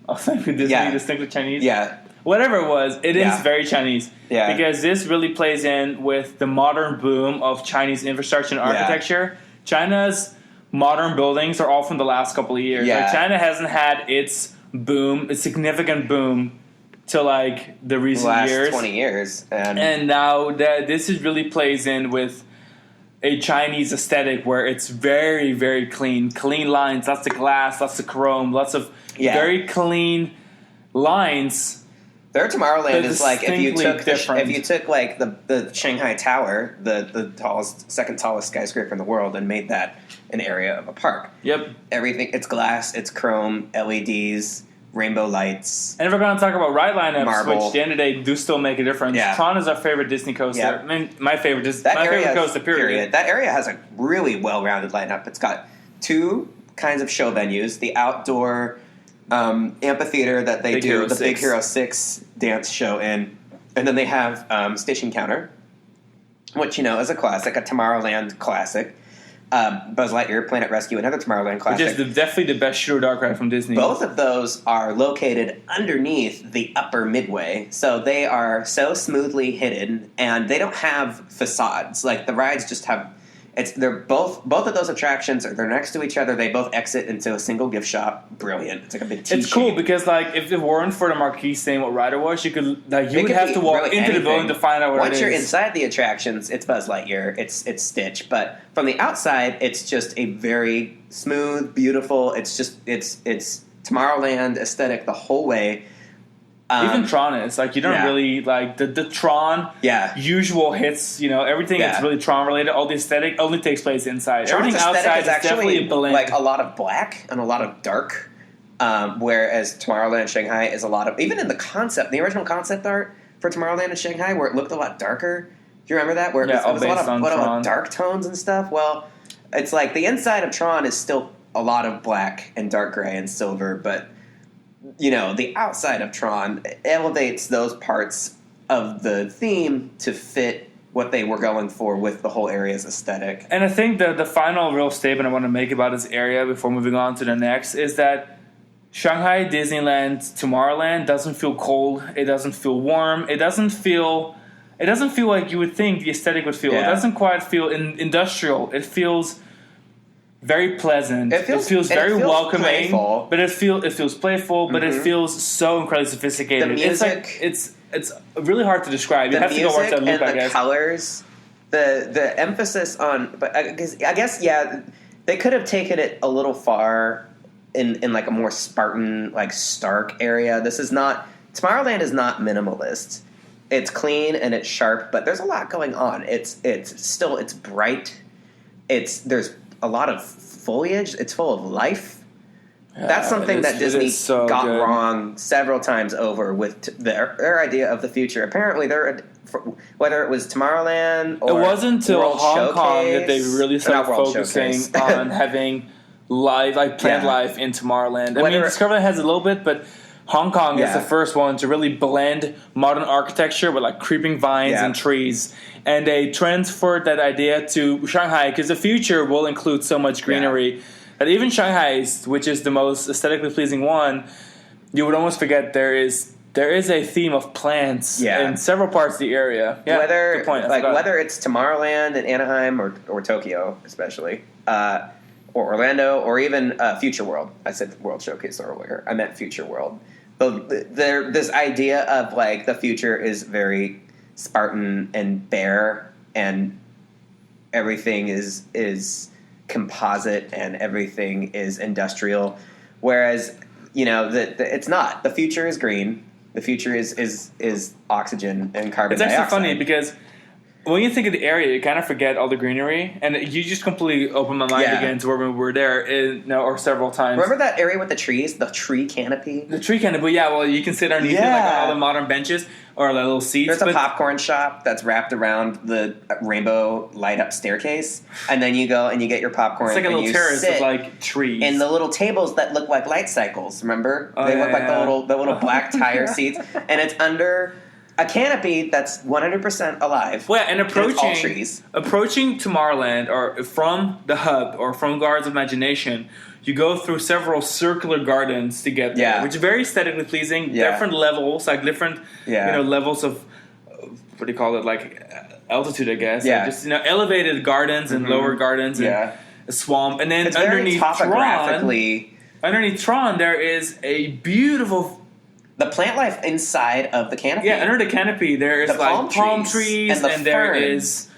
authentically Disney, distinctly Chinese? Yeah. Whatever it was, it is very Chinese. Yeah. Because this really plays in with the modern boom of Chinese infrastructure and architecture. China's modern buildings are all from the last couple of years. Yeah. Like, China hasn't had its significant boom till like the recent last 20 years. And now this really plays in with a Chinese aesthetic where it's very, very clean. Clean lines, lots of glass, lots of chrome, lots of very clean lines. Their Tomorrowland is like if you took like the Shanghai Tower, the second tallest skyscraper in the world, and made that an area of a park. Yep. Everything, it's glass, it's chrome, LEDs, rainbow lights. And if we're going to talk about ride lineups, marble, which at the end of the day do still make a difference. Yeah. Tron is our favorite Disney coaster. Yeah. I mean, my favorite coaster, period. That area has a really well-rounded lineup. It's got two kinds of show venues: the outdoor amphitheater that they do the Big Hero 6 dance show in, and then they have Station Counter, which is a classic, a Tomorrowland classic. Buzz Lightyear, Planet Rescue, another Tomorrowland classic. Which is definitely the best shooter dark ride from Disney. Both of those are located underneath the upper midway, so they are so smoothly hidden, and they don't have facades. Like the rides just have. They're both of those attractions they're next to each other. They both exit into a single gift shop. Brilliant. It's like a big T-shape. It's cool because like if it weren't for the marquee saying what ride it was, you would have to walk into the building to find out what it is. Once you're inside the attractions, it's Buzz Lightyear, it's Stitch, but from the outside, it's just a very smooth, beautiful. It's Tomorrowland aesthetic the whole way. Even Tron is like you don't really like the Tron usual hits. Everything that's really Tron related. All the aesthetic only takes place inside. Tron's everything outside is actually definitely a blend. Like a lot of black and a lot of dark. Whereas Tomorrowland Shanghai is a lot of even in the original concept art for Tomorrowland in Shanghai, where it looked a lot darker. Do you remember that? Where it was a lot of dark tones and stuff. Well, it's like the inside of Tron is still a lot of black and dark gray and silver, but the outside of Tron elevates those parts of the theme to fit what they were going for with the whole area's aesthetic. And I think the final real statement I want to make about this area before moving on to the next is that Shanghai Disneyland Tomorrowland doesn't feel cold. It doesn't feel warm. It doesn't feel like you would think the aesthetic would feel. Yeah. It doesn't quite feel industrial. It feels very pleasant. It feels very welcoming, playful. but it feels playful, but it feels so incredibly sophisticated. The music, it's really hard to describe. You have to go watch that loop, I guess. The colors, the emphasis on, but I guess they could have taken it a little far in like a more Spartan, like Stark area. Tomorrowland is not minimalist. It's clean and it's sharp, but there's a lot going on. It's bright. There's a lot of foliage. It's full of life. That's something that Disney so got good. wrong several times over with their idea of the future. Apparently, whether it was Tomorrowland or it wasn't until World Hong Kong Showcase, that they really or started not World focusing Showcase. on having planned Yeah. life in Tomorrowland. I Whether- mean, Discoveryland has a little bit, but Hong Kong is Yeah. the first one to really blend modern architecture with like creeping vines Yeah. and trees. And they transferred that idea to Shanghai because the future will include so much greenery that even Shanghai, which is the most aesthetically pleasing one, you would almost forget there is a theme of plants in several parts of the area. Yeah, good point. I forgot. Whether it's Tomorrowland in Anaheim or Tokyo, especially, or Orlando, or even Future World. I said World Showcase earlier. I meant Future World. But this idea of like the future is very Spartan and bare, and everything is composite and everything is industrial, whereas it's not. The future is green. The future is oxygen and carbon It's dioxide. actually funny because when you think of the area, you kind of forget all the greenery, and you just completely open my mind again to where we were there, or several times. Remember that area with the trees, the tree canopy? The tree canopy, you can sit underneath it like on all the modern benches or the little seats. There's a popcorn shop that's wrapped around the rainbow light up staircase, and then you go and you get your popcorn. It's like a and little you terrace sit with like trees. in the little tables that look like light cycles. Remember? Oh, they yeah, look like yeah. the little black tire seats, and it's under a canopy that's 100% alive. Well, and it's all approaching trees. Tomorrowland, or from the hub, or from Gardens of Imagination, you go through several circular gardens to get there, which is very aesthetically pleasing. Yeah. Different levels, like different levels of what do you call it, like altitude, I guess. Yeah. Like just elevated gardens and lower gardens and a swamp, and then It's very underneath topographically. Tron, there is a beautiful. The plant life inside of the canopy. Yeah, under the canopy there is The like palm trees and there ferns. is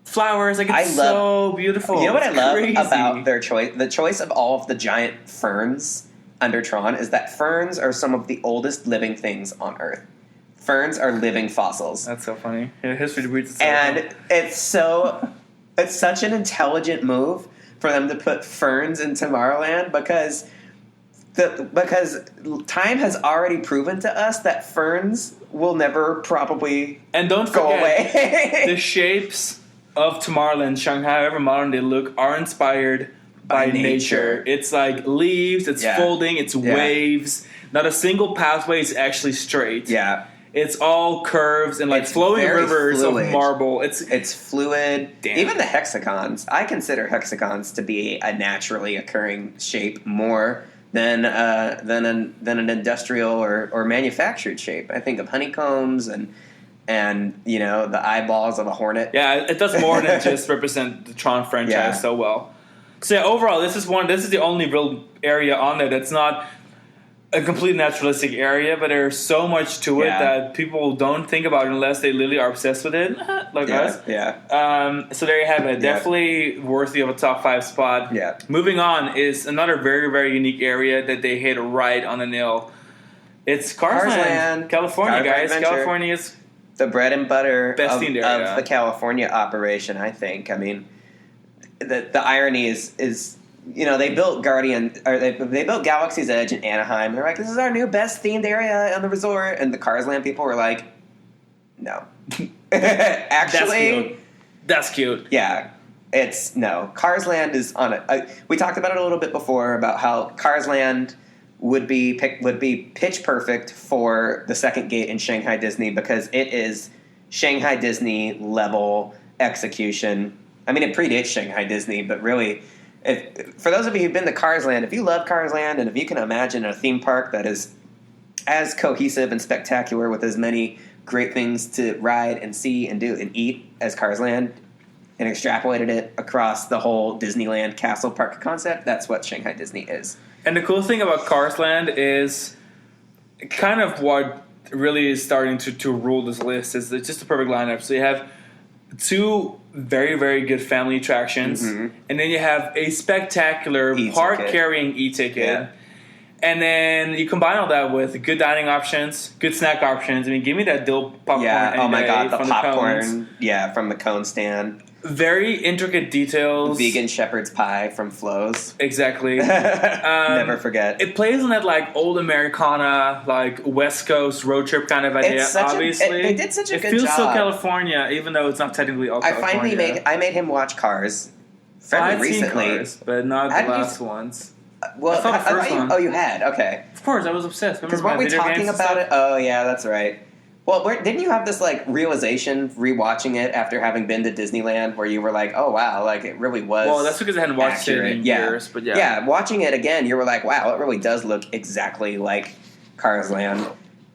flowers. Like it's so beautiful. You know what I love crazy. about their choice? The choice of all of the giant ferns under Tron is that ferns are some of the oldest living things on Earth. Ferns are living fossils. That's so funny. Yeah, history repeats itself. And it's such an intelligent move for them to put ferns in Tomorrowland because time has already proven to us that ferns will never probably and don't go forget, away. the shapes of Tomorrowland, Shanghai, however modern they look, are inspired by nature. It's like leaves, it's folding, it's waves. Not a single pathway is actually straight. Yeah. It's all curves and like It's flowing very rivers fluid. of marble. It's fluid. Damn. Even the hexagons. I consider hexagons to be a naturally occurring shape more than an industrial or manufactured shape. I think of honeycombs and the eyeballs of a hornet. Yeah, it does more than just represent the Tron franchise so well. So yeah, overall, this is the only real area on there that's not a complete naturalistic area, but there's so much to it that people don't think about unless they literally are obsessed with it, like us. Yeah. So there you have it. Definitely worthy of a top 5 spot. Yeah. Moving on is another very, very unique area that they hit right on the nail. It's Carsland, California, guys. Adventure. California is The bread and butter Best of themed area. the California operation, I think. I mean, the irony is they built they built Galaxy's Edge in Anaheim. They're like, this is our new best themed area on the resort, and the Carsland people were like, no. Actually, that's cute. yeah, it's no. Carsland is on it. We talked about it a little bit before about how Carsland would be pitch perfect for the second gate in Shanghai Disney because it is Shanghai Disney level execution. I mean, it predates Shanghai Disney, but really, for those of you who've been to Carsland, if you love Carsland and if you can imagine a theme park that is as cohesive and spectacular with as many great things to ride and see and do and eat as Carsland, and extrapolated it across the whole Disneyland castle park concept, that's what Shanghai Disney is. And the cool thing about Carsland is kind of what really is starting to rule this list is it's just a perfect lineup. So you have 2 very, very good family attractions, and then you have a spectacular park-carrying e-ticket. Yeah. And then you combine all that with good dining options, good snack options. I mean, give me that dill popcorn. Yeah. any Oh my day God, the from popcorn. cones. Yeah, from the cone stand. Very intricate details. Vegan shepherd's pie from Flo's. Exactly. Never forget. It plays on that like old Americana, like West Coast road trip kind of idea. Obviously, they did such a good job. It feels so California, even though it's not technically all California. I made him watch Cars fairly recently, Cars, but not the last ones. Well, I saw the first one. Oh, you had? Okay. Of course, I was obsessed. Because weren't we talking about it? Oh, yeah, that's right. Well, didn't you have this like realization rewatching it after having been to Disneyland, where you were like, "Oh wow, like it really was." Well, that's because I hadn't watched it in years. But yeah, watching it again, you were like, "Wow, it really does look exactly like Cars Land."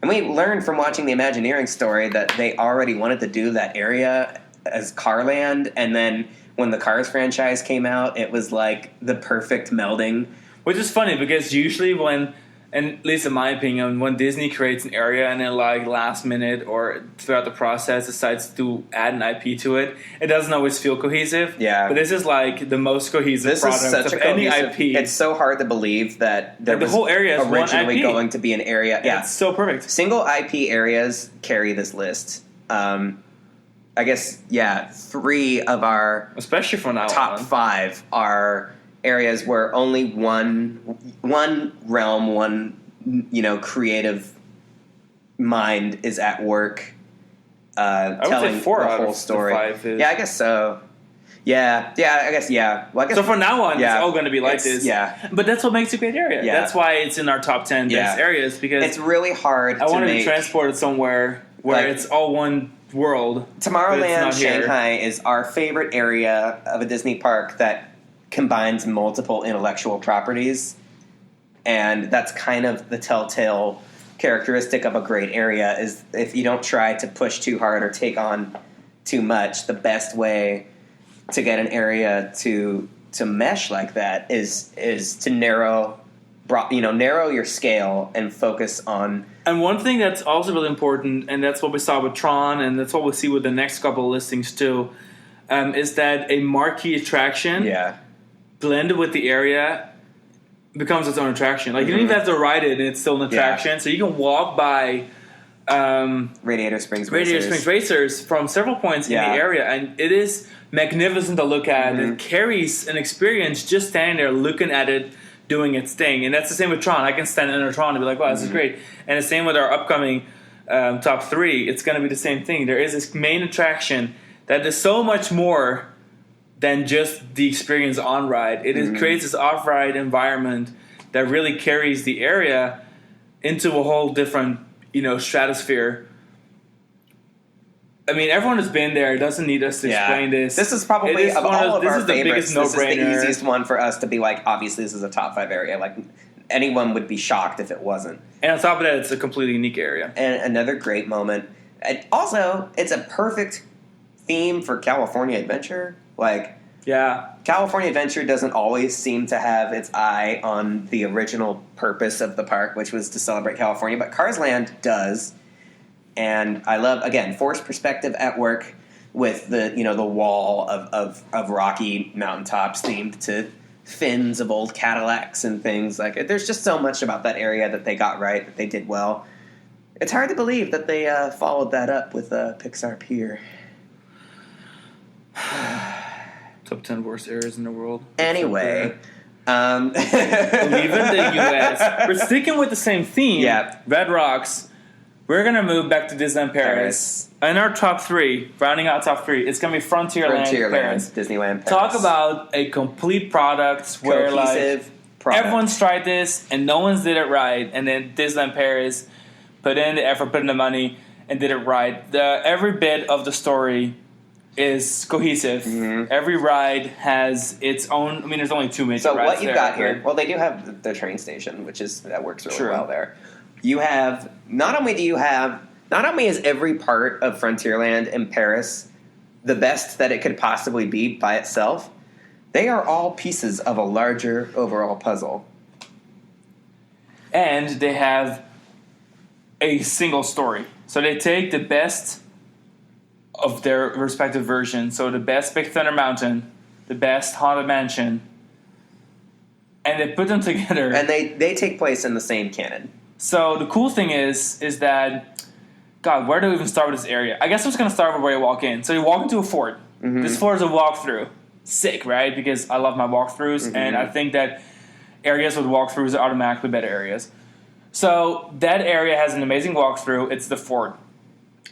And we learned from watching the Imagineering story that they already wanted to do that area as Carland, and then when the Cars franchise came out, it was like the perfect melding. Which is funny because usually when, and at least in my opinion, when Disney creates an area and then like last minute or throughout the process decides to add an IP to it, it doesn't always feel cohesive. Yeah. But this is like the most cohesive product of any IP. It's so hard to believe that the whole area is originally one IP. going to be an area. Yeah, it's so perfect. Single IP areas carry this list. I guess, 3 of our especially from now top on. 5 are areas where only one realm, one creative mind is at work, telling the whole story. Yeah, I guess so. Yeah, I guess. Well, I guess so from now on, it's all going to be like this. Yeah, but that's what makes it a great area. Yeah. That's why it's in our top 10 best areas, because it's really hard. I want to be transported somewhere where it's all one world. Tomorrowland Shanghai is our favorite area of a Disney park that combines multiple intellectual properties, and that's kind of the telltale characteristic of a great area, is if you don't try to push too hard or take on too much, the best way to get an area to mesh like that is to narrow your scale and focus on. And one thing that's also really important, and that's what we saw with Tron, and that's what we'll see with the next couple of listings too, is that a marquee attraction blended with the area becomes its own attraction. Like you don't even have to ride it, and it's still an attraction. So you can walk by Radiator Springs Racers from several points in the area, and it is magnificent to look at. It carries an experience just standing there looking at it doing its thing. And that's the same with Tron. I can stand under Tron and be like, wow, this is great. And the same with our upcoming top 3. It's going to be the same thing. There is this main attraction that is so much more than just the experience on ride. It creates this off-ride environment that really carries the area into a whole different, stratosphere. I mean, everyone has been there. It doesn't need us to explain this. This is probably of all of our favorites. This is the biggest no-brainer. This is the easiest one for us to be like, obviously this is a top 5 area. Like, anyone would be shocked if it wasn't. And on top of that, it's a completely unique area. And another great moment. And also, it's a perfect theme for California Adventure. Like, California Adventure doesn't always seem to have its eye on the original purpose of the park, which was to celebrate California, but Cars Land does. And I love, again, forced perspective at work with the wall of rocky mountaintops themed to fins of old Cadillacs and things. Like, there's just so much about that area that they got right, that they did well. It's hard to believe that they followed that up with Pixar Pier. Top 10 worst areas in the world. Anyway. Leaving the U.S. We're sticking with the same theme. Yeah. Red Rocks. We're going to move back to Disneyland Paris. In our top 3, rounding out top 3, it's going to be Frontierland Paris. Disneyland Paris. Talk about a complete product where cohesive product. Everyone's tried this and no one's did it right. And then Disneyland Paris put in the effort, put in the money, and did it right. Every bit of the story is cohesive. Every ride has its own. I mean, there's only 2 major rides. So what you've got here? But well, they do have the train station, that works really well there. You have not only is every part of Frontierland in Paris the best that it could possibly be by itself, they are all pieces of a larger overall puzzle. And they have a single story. So they take the best of their respective versions. So the best Big Thunder Mountain, the best Haunted Mansion, and they put them together. And they take place in the same canon. So the cool thing is that, God, where do we even start with this area? I guess I'm just going to start with where you walk in. So you walk into a fort. Mm-hmm. This fort is a walkthrough. Sick, right? Because I love my walkthroughs, mm-hmm. and I think that areas with walkthroughs are automatically better areas. So that area has an amazing walkthrough. It's the fort.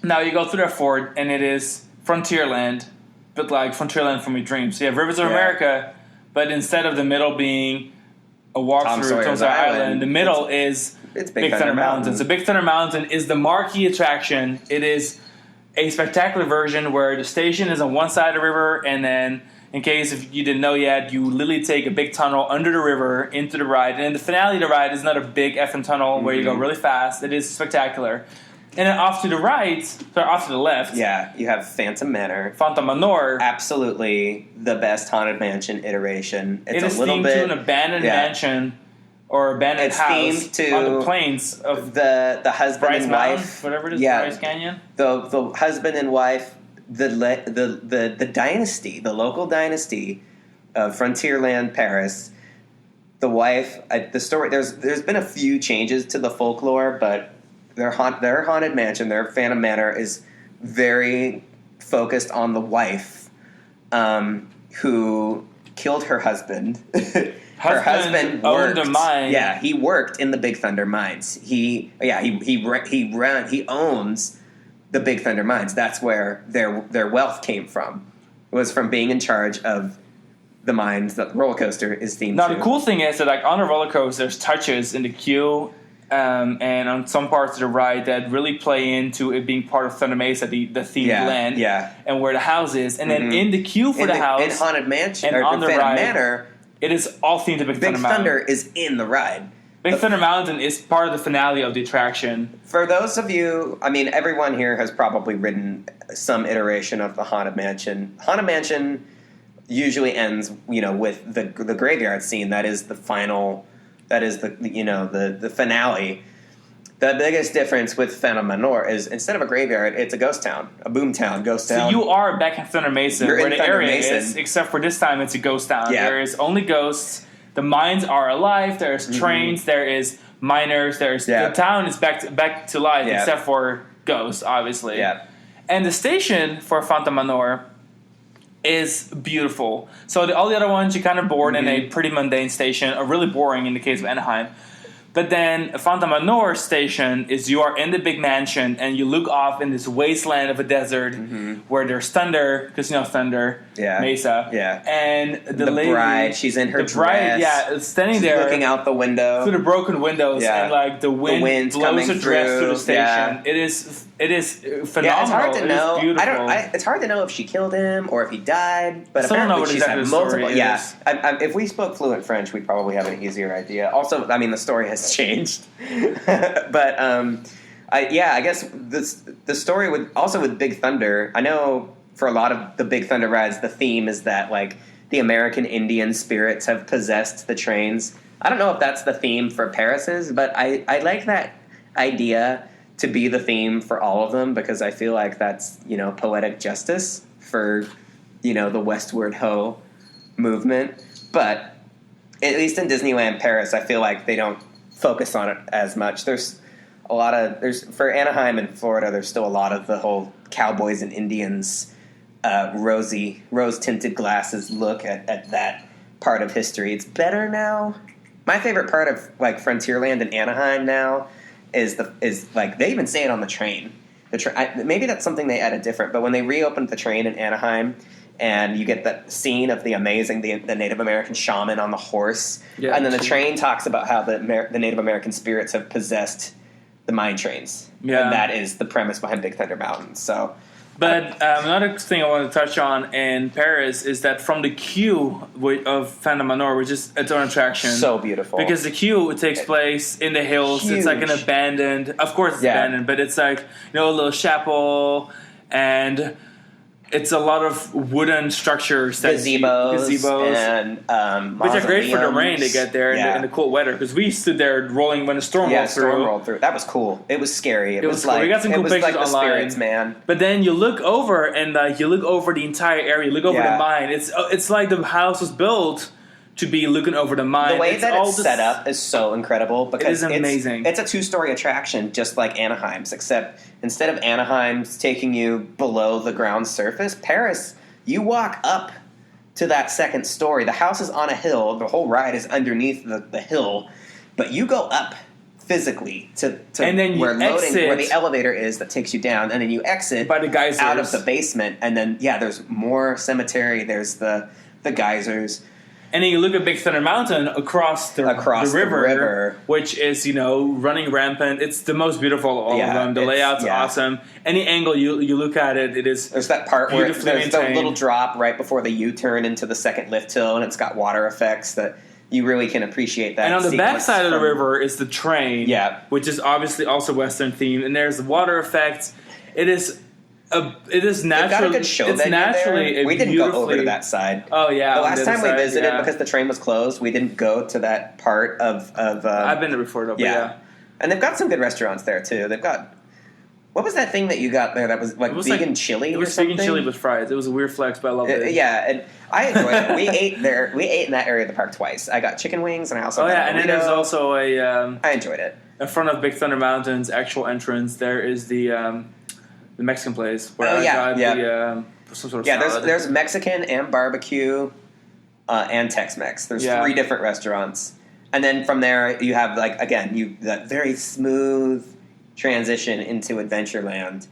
Now you go through that fort, and it is Frontierland, but like Frontierland from your dreams. So you have Rivers of America, but instead of the middle being a walkthrough Tom Sawyer Island, the middle is Big Thunder Mountain. So Big Thunder Mountain is the marquee attraction. It is a spectacular version where the station is on one side of the river, and then, in case if you didn't know yet, you literally take a big tunnel under the river into the ride. And then the finale of the ride is not a big effing tunnel mm-hmm. where you go really fast. It is spectacular. And then off to the right, sorry, off to the left. Yeah, you have Phantom Manor. Phantom Manor. Absolutely the best Haunted Mansion iteration. It is themed to an abandoned mansion or abandoned house themed to on the plains of the husband Bryce and Mountain, wife. Whatever it is, Bryce Canyon. The husband and wife, the dynasty, the local dynasty of Frontierland Paris. The wife, the story. There's been a few changes to the folklore, but their haunted mansion, their Phantom Manor, is very focused on the wife, who killed her husband. Her husband owned a mine. Yeah, he worked in the Big Thunder mines. He owns the Big Thunder mines. That's where their wealth came from. It was from being in charge of the mines that the roller coaster is themed Now, to. the cool thing is that, like, on the roller coaster, there's touches in the queue and on some parts of the ride that really play into it being part of Thunder Mesa, the themed land, and where the house is. And then in the queue for the house, in Haunted Mansion, and on the Phantom ride, Manor, it is all themed to Big Thunder Mountain. Thunder is in the ride. Big Thunder Mountain is part of the finale of the attraction. For those of you, I mean, everyone here has probably ridden some iteration of the Haunted Mansion. Haunted Mansion usually ends, with the graveyard scene. That is the final. That is the finale. The biggest difference with Phantom Manor is instead of a graveyard, it's a ghost town, a boom town, ghost town. So you are back in Thunder Mesa, where the area is, except for this time it's a ghost town. Yeah. There is only ghosts. The mines are alive. There's trains. There is miners. The town is back to life, except for ghosts, obviously. Yeah. And the station for Phantom Manor is beautiful. So all the other ones you kind of bored in a pretty mundane station, or really boring in the case of Anaheim. But then Phantom Manor station is you are in the big mansion and you look off in this wasteland of a desert where there's thunder, because thunder, Mesa. Yeah. And the lady, bride, she's in her dress. standing there, looking out the window through the broken windows, and like the wind blows her dress through the station. Yeah. It is phenomenal. Yeah, it's hard to know. It is beautiful. It's hard to know if she killed him or if he died. But still apparently don't know what she's exactly had the multiple. story is. If we spoke fluent French, we'd probably have an easier idea. Also, I mean, the story has changed. But I guess the story with Big Thunder. I know for a lot of the Big Thunder rides, the theme is that like the American Indian spirits have possessed the trains. I don't know if that's the theme for Paris's, but I like that idea to be the theme for all of them, because I feel like that's poetic justice for the Westward Ho movement. But at least in Disneyland Paris, I feel like they don't focus on it as much. There's for Anaheim and Florida, there's still a lot of the whole cowboys and Indians rose tinted glasses look at that part of history. It's better now. My favorite part of like Frontierland and Anaheim now is like they even say it on the train. Maybe that's something they added different, but when they reopened the train in Anaheim, and you get that scene of the Native American shaman on the horse, and then the train talks about how the Native American spirits have possessed the mine trains, and that is the premise behind Big Thunder Mountain. So. But another thing I want to touch on in Paris is that from the queue of Phantom Manor, which is its own attraction. So beautiful. Because the queue takes place in the hills. Huge. It's like an abandoned, of course it's abandoned, but it's like, a little chapel, and it's a lot of wooden structures. Gazebos. And which are great for the rain to get there in the cold weather. Because we stood there rolling when the storm rolled through. That was cool. It was scary. It was cool. Like, we got some cool pictures like the online. Spirits, man. But then you look over, and you look over the entire area. You look over the mine. It's like the house was built to be looking over the mine. The way that it's set up is so incredible because it is amazing. It's a 2-story attraction just like Anaheim's, except instead of Anaheim's taking you below the ground surface, Paris, you walk up to that 2nd story. The house is on a hill. The whole ride is underneath the hill, but you go up physically to and then where exit the elevator is that takes you down, and then you exit by the geysers out of the basement, and then there's more cemetery. There's the geysers. And then you look at Big Thunder Mountain across the river, which is, running rampant. It's the most beautiful of all of them. The layout's awesome. Any angle you look at it, it is There's that part where there's maintained. the little drop right before the U-turn into the second lift hill, and it's got water effects that you really can appreciate that. And on the back side of the river is the train, which is obviously also Western themed. And there's the water effects. It is naturally. Got a good show venue we didn't go over to that side. Oh yeah, the last time we visited, because the train was closed, we didn't go to that part of. I've been there before, though. Yeah, and they've got some good restaurants there too. They've got. What was that thing that you got there? That was like vegan chili. It was vegan chili with fries. It was a weird flex, but I loved it. Yeah, and I enjoyed it. We ate there. We ate in that area of the park twice. I got chicken wings, and I also. And then there's also I enjoyed it. In front of Big Thunder Mountain's actual entrance, there is the Mexican place where I got some sort of salad. There's Mexican and barbecue and Tex-Mex. There's 3 different restaurants, and then from there you have that very smooth transition into Adventureland.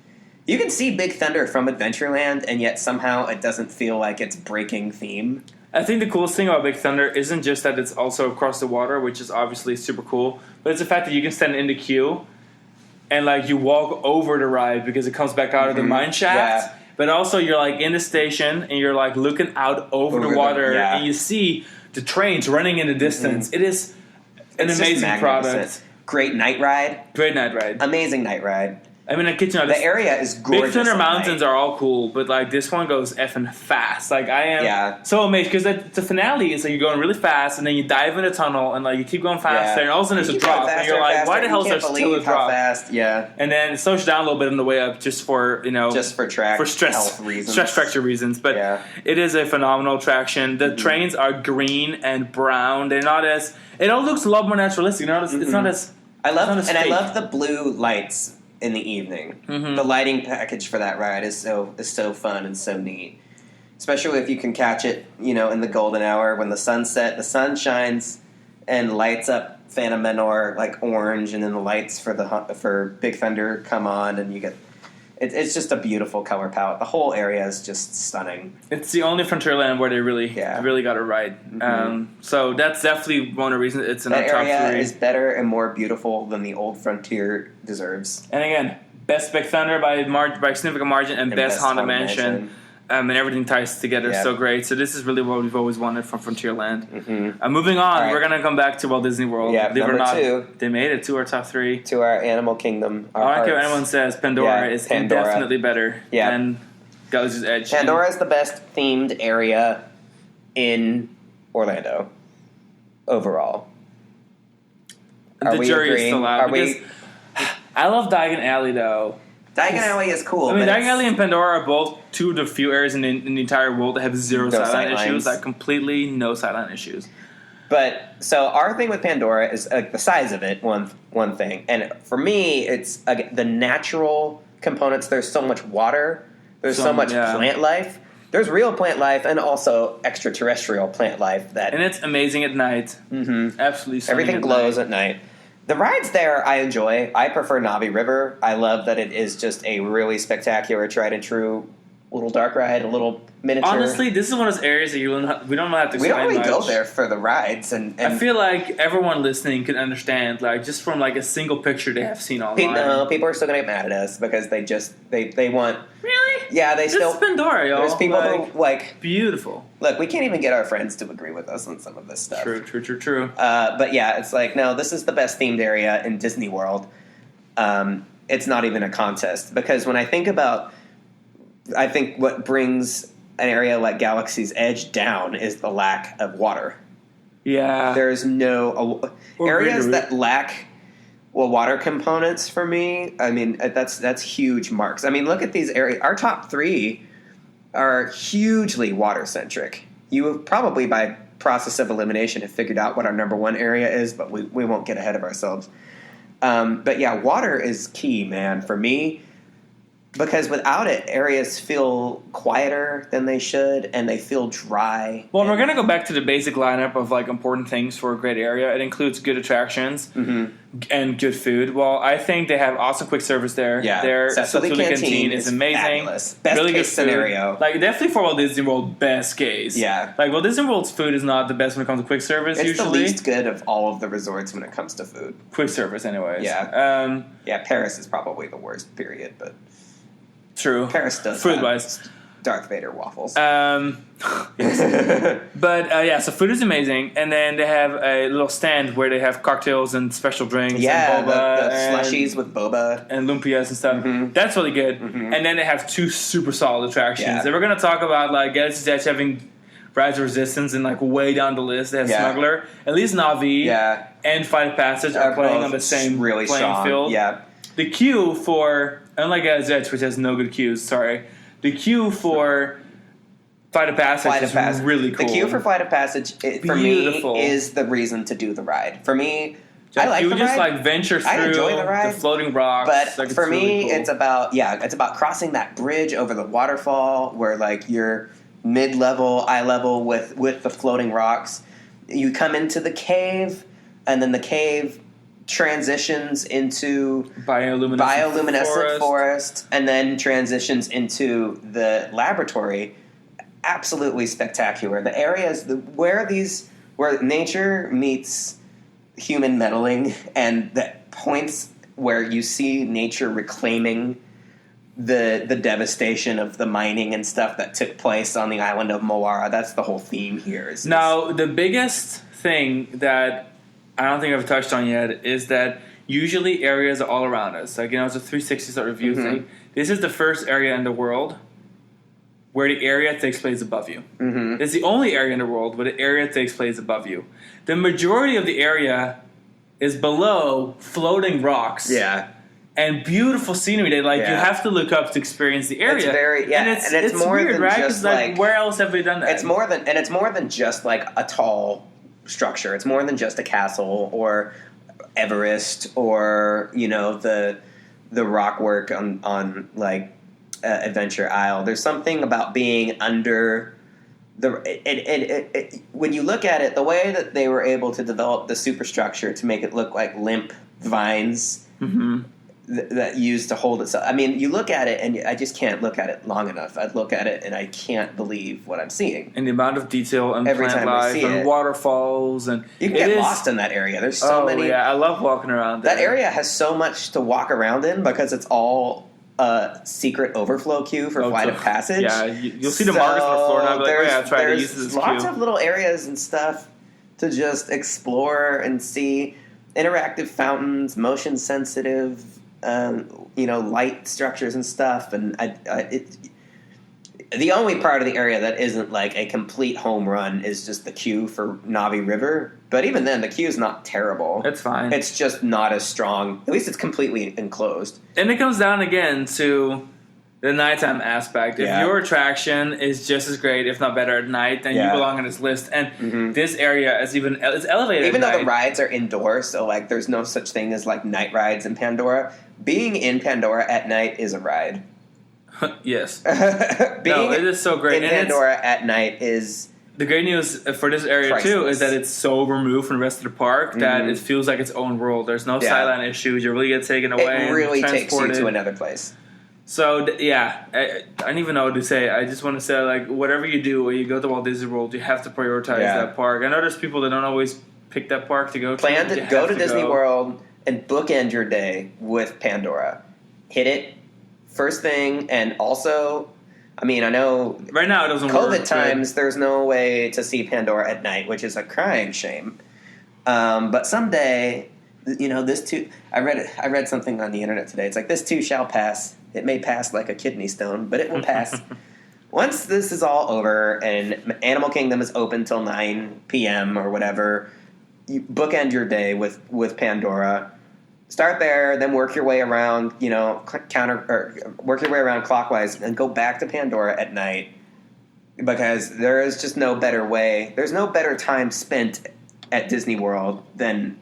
You can see Big Thunder from Adventureland, and yet somehow it doesn't feel like it's breaking theme. I think the coolest thing about Big Thunder isn't just that it's also across the water, which is obviously super cool, but it's the fact that you can stand in the queue and you walk over the ride because it comes back out of the mine shaft. Yeah. But also you're in the station and you're looking out over the water and you see the trains running in the distance. It is an amazing product. Great night ride. Amazing night ride. I mean, the area is gorgeous. Big Thunder Mountains are all cool, but this one goes effing fast. I am so amazed because the finale is you're going really fast, and then you dive in a tunnel, and you keep going faster, and all of a sudden there's a drop, and you're like, why the hell is there still a drop? Fast. Yeah, and then it slows you down a little bit on the way up, just for stress reasons, stress fracture reasons. But it is a phenomenal attraction. The trains are green and brown. They're not as. It all looks a lot more naturalistic. It's not as. I love the blue lights in the evening. The lighting package for that ride is so fun and so neat, especially if you can catch it in the golden hour when the sun shines and lights up Phantom Manor orange, and then the lights for Big Thunder come on, and you get it's just a beautiful color palette. The whole area is just stunning. It's the only Frontierland where they really got it right. So that's definitely one of the reasons it's in the top 3. That area is better and more beautiful than the old Frontier deserves. And again, best Big Thunder by significant margin, and best Haunted Mansion. And everything ties together so great. So this is really what we've always wanted from Frontierland. Moving on, we're going to come back to Walt Disney World. Yeah, Believe it or not, 2. They made it to our top 3. To our Animal Kingdom. I don't care what anyone says. Pandora is indefinitely better than Galaxy's Edge. Pandora is the best themed area in Orlando overall. The jury is still out. I love Diagon Alley, though. Diagon Alley is cool. I mean, Diagon Alley and Pandora are both 2 of the few areas in the entire world that have zero sideline issues. Completely no sideline issues. But so our thing with Pandora is the size of it. One thing, and for me, it's the natural components. There's so much water. There's so much plant life. There's real plant life and also extraterrestrial plant life. And it's amazing at night. Absolutely stunning. Everything glows at night. The rides there I enjoy. I prefer Navi River. I love that it is just a really spectacular, tried and true little dark ride, a little miniature. Honestly, this is one of those areas that we don't have to explain. We don't really much. go there for the rides, and I feel like everyone listening can understand, just from a single picture they have seen online. People are still gonna get mad at us because they want. Really? Yeah, this is Pandora, y'all. There's people who beautiful. Look, we can't even get our friends to agree with us on some of this stuff. True. But yeah, it's no, this is the best themed area in Disney World. It's not even a contest, because when I think what brings an area like Galaxy's Edge down is the lack of water. Yeah. There's no areas that lack water components for me. I mean, that's huge marks. I mean, look at these areas. Our top 3 are hugely water centric. You probably by process of elimination, have figured out what our number one area is, but we won't get ahead of ourselves. But yeah, water is key, man, for me. Because without it, areas feel quieter than they should, and they feel dry. Well, we're going to go back to the basic lineup of like important things for a great area. It includes good attractions and good food. Well, I think they have awesome quick service there. Yeah, their Sasoli canteen is amazing. Fabulous. Best really case good scenario. Food. Like definitely for Walt Disney World, best case. Yeah, like Walt Disney World's food is not the best when it comes to quick service. It's usually the least good of all of the resorts when it comes to food. Quick service, anyways. Yeah, yeah. Paris is probably the worst. Period, but. True. Paris does food-wise. Darth Vader waffles. Yes. But yeah, so food is amazing, and then they have a little stand where they have cocktails and special drinks. Yeah, and boba the slushies with boba and lumpias and stuff. That's really good. And then they have two super solid attractions. Yeah. If we're gonna talk about like Galaxy's Edge having Rise of Resistance and like way down the list, they have Smuggler. At least Na'vi and Flight of Passage are playing on the same really playing strong. field. Yeah. The queue for, unlike Galaxy's Edge, which has no good queues, the queue for Flight of Passage is really cool. The queue for Flight of Passage, for me, is the reason to do the ride. For me, I like the ride. You just like venture through I enjoy the ride, floating rocks. But like, for me, really cool. it's about crossing that bridge over the waterfall where like you're mid-level, eye level with the floating rocks. You come into the cave, and then the cave transitions into bioluminescent forest, and then transitions into the laboratory. Absolutely spectacular. The areas where nature meets human meddling, and the points where you see nature reclaiming the devastation of the mining and stuff that took place on the island of Moara. That's the whole theme here. Now, the biggest thing that I don't think I've touched on yet is that usually areas are all around us. Like, it's a 360 sort of view thing. This is the first area in the world where the area takes place above you. It's the only area in the world where the area takes place above you. The majority of the area is below floating rocks. Yeah. And beautiful scenery that you have to look up to experience the area. And it's more weird, than right? just like where else have we done that? It's more than just like a tall structure. It's more than just a castle or Everest or the rock work on like Adventure Isle. There's something about being under when you look at it, the way that they were able to develop the superstructure to make it look like limp vines that used to hold itself. I mean, you look at it, and I just can't look at it long enough. I look at it, and I can't believe what I'm seeing. And the amount of detail and every plant time life I see and waterfalls, and you can get lost in that area. There's so many. Yeah, I love walking around there. That area has so much to walk around in because it's all a secret overflow queue for Flight of Passage. Yeah, you'll see the markers on the floor, and I'll be like, I'll try to use this queue. There's lots of little areas and stuff to just explore and see. Interactive fountains, motion sensitive, light structures and stuff. And the only part of the area that isn't like a complete home run is just the queue for Na'vi River. But even then, the queue is not terrible. It's fine. It's just not as strong. At least it's completely enclosed. And it comes down again to the nighttime aspect. If your attraction is just as great, if not better, at night, then you belong on this list. And this area is it's elevated. Even though the rides are indoors, so like there's no such thing as like night rides in Pandora. Being in Pandora at night is a ride. Yes. Being it is so great. In Pandora at night is. The great news for this area, priceless. too, is that it's so removed from the rest of the park that it feels like its own world. There's no sideline issues. You really get taken away. It really and takes you transported to another place. So, I don't even know what to say. I just want to say, like, whatever you do when you go to Walt Disney World, you have to prioritize that park. I know there's people that don't always pick that park to go to. Plan to go to Disney World and bookend your day with Pandora. Hit it first thing, and also, I mean, I know right now it doesn't work. COVID times, there's no way to see Pandora at night, which is a crying shame. But someday, this too. I read something on the internet today. It's like, this too shall pass. It may pass like a kidney stone, but it will pass. Once this is all over and Animal Kingdom is open till 9 p.m. or whatever, you bookend your day with Pandora. Start there, then work your way around, work your way around clockwise, and go back to Pandora at night. because there is just no better way. There's no better time spent at Disney World than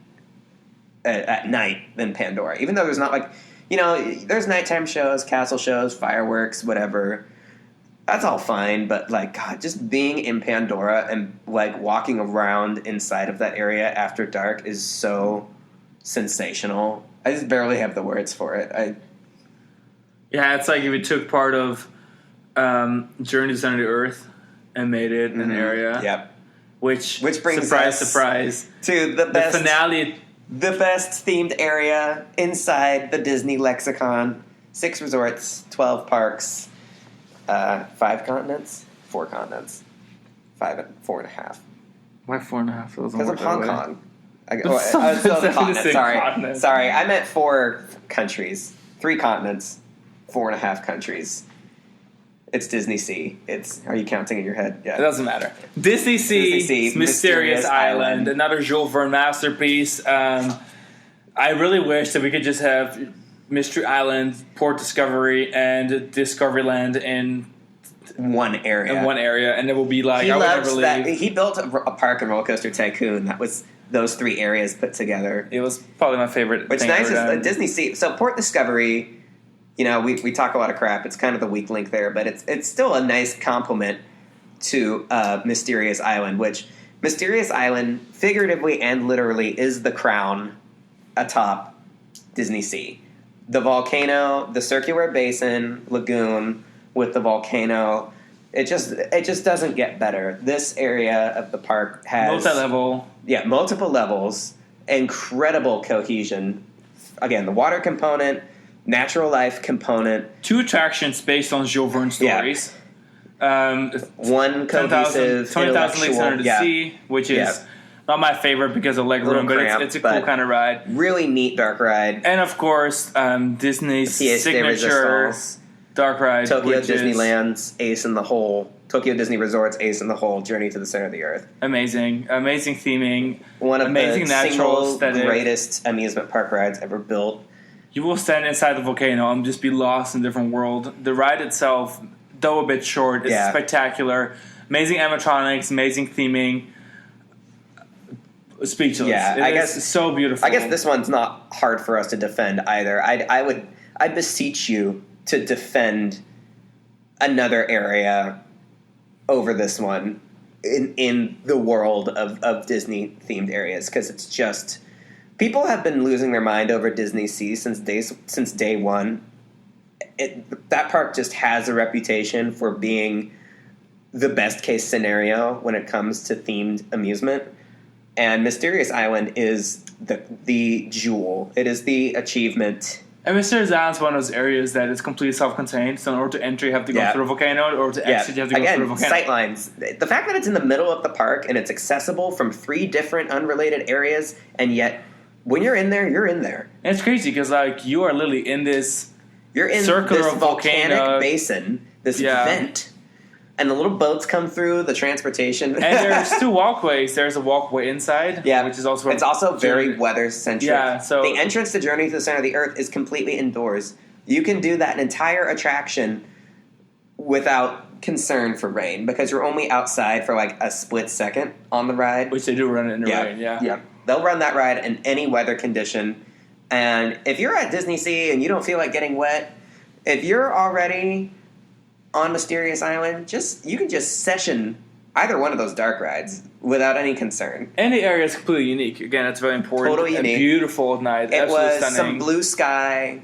at night than Pandora. Even though there's not like, there's nighttime shows, castle shows, fireworks, whatever. That's all fine, but like, God, just being in Pandora and like walking around inside of that area after dark is so sensational. I just barely have the words for it. Yeah, it's like if you took part of Journey to the Center of the Earth and made it an area. Yep. Which brings surprise, us surprise, to the finale. The best themed area inside the Disney lexicon. 6 resorts, 12 parks, 5 continents, 4 continents, 4.5. Why 4.5? Because of Hong Kong. Sorry. Sorry, I meant 4 countries. 3 continents, 4.5 countries. It's Disney Sea. Are you counting in your head? Yeah. It doesn't matter. Disney Sea, Mysterious Island, another Jules Verne masterpiece. I really wish that we could just have Mystery Island, Port Discovery, and Discoveryland in one area. And it will be like, he loves that. He built a park and roller coaster tycoon that was those 3 areas put together. It was probably my favorite. What's nice is Disney Sea. So Port Discovery. We talk a lot of crap. It's kind of the weak link there, but it's still a nice compliment to Mysterious Island, which Mysterious Island, figuratively and literally, is the crown atop Disney Sea. The volcano, the circular basin, lagoon with the volcano, it just doesn't get better. This area of the park has multiple levels, incredible cohesion. Again, the water component, natural life component. 2 attractions based on Jules Verne stories. One cohesive 20,000 Leagues Under the Sea, which is not my favorite because of legroom, but it's a cool kind of ride. Really neat dark ride. And of course, Disney's signature dark ride, Tokyo Disneyland's Ace in the Hole. Tokyo Disney Resort's Ace in the Hole, Journey to the Center of the Earth. Amazing theming. One of amazing the single greatest amusement park rides ever built. You will stand inside the volcano and just be lost in a different world. The ride itself, though a bit short, is spectacular. Amazing animatronics, amazing theming. Speechless. Yeah, I guess it's so beautiful. I guess this one's not hard for us to defend either. I beseech you to defend another area over this one in the world of Disney themed areas, because it's just. People have been losing their mind over Disney Sea since day one. That park just has a reputation for being the best case scenario when it comes to themed amusement. And Mysterious Island is the jewel. It is the achievement. And Mysterious Island is one of those areas that is completely self-contained. So in order to enter, you have to go through the volcano. Or to exit, you have to go through the volcano. Sightlines. The fact that it's in the middle of the park and it's accessible from 3 different unrelated areas, and yet when you're in there, you're in there. And it's crazy because you are literally in this circular this volcano volcanic basin, this vent, and the little boats come through, the transportation. And there's 2 walkways. There's a walkway inside, which is also... It's also very weather-centric. Yeah, so... The entrance to Journey to the Center of the Earth is completely indoors. You can do that entire attraction without concern for rain, because you're only outside for like a split second on the ride. Which they do run it in the rain, yeah. They'll run that ride in any weather condition. And if you're at Disney Sea and you don't feel like getting wet, if you're already on Mysterious Island, you can just session either one of those dark rides without any concern. And the area is completely unique. Again, that's very important. Totally unique. Beautiful at night. It was stunning. some blue sky,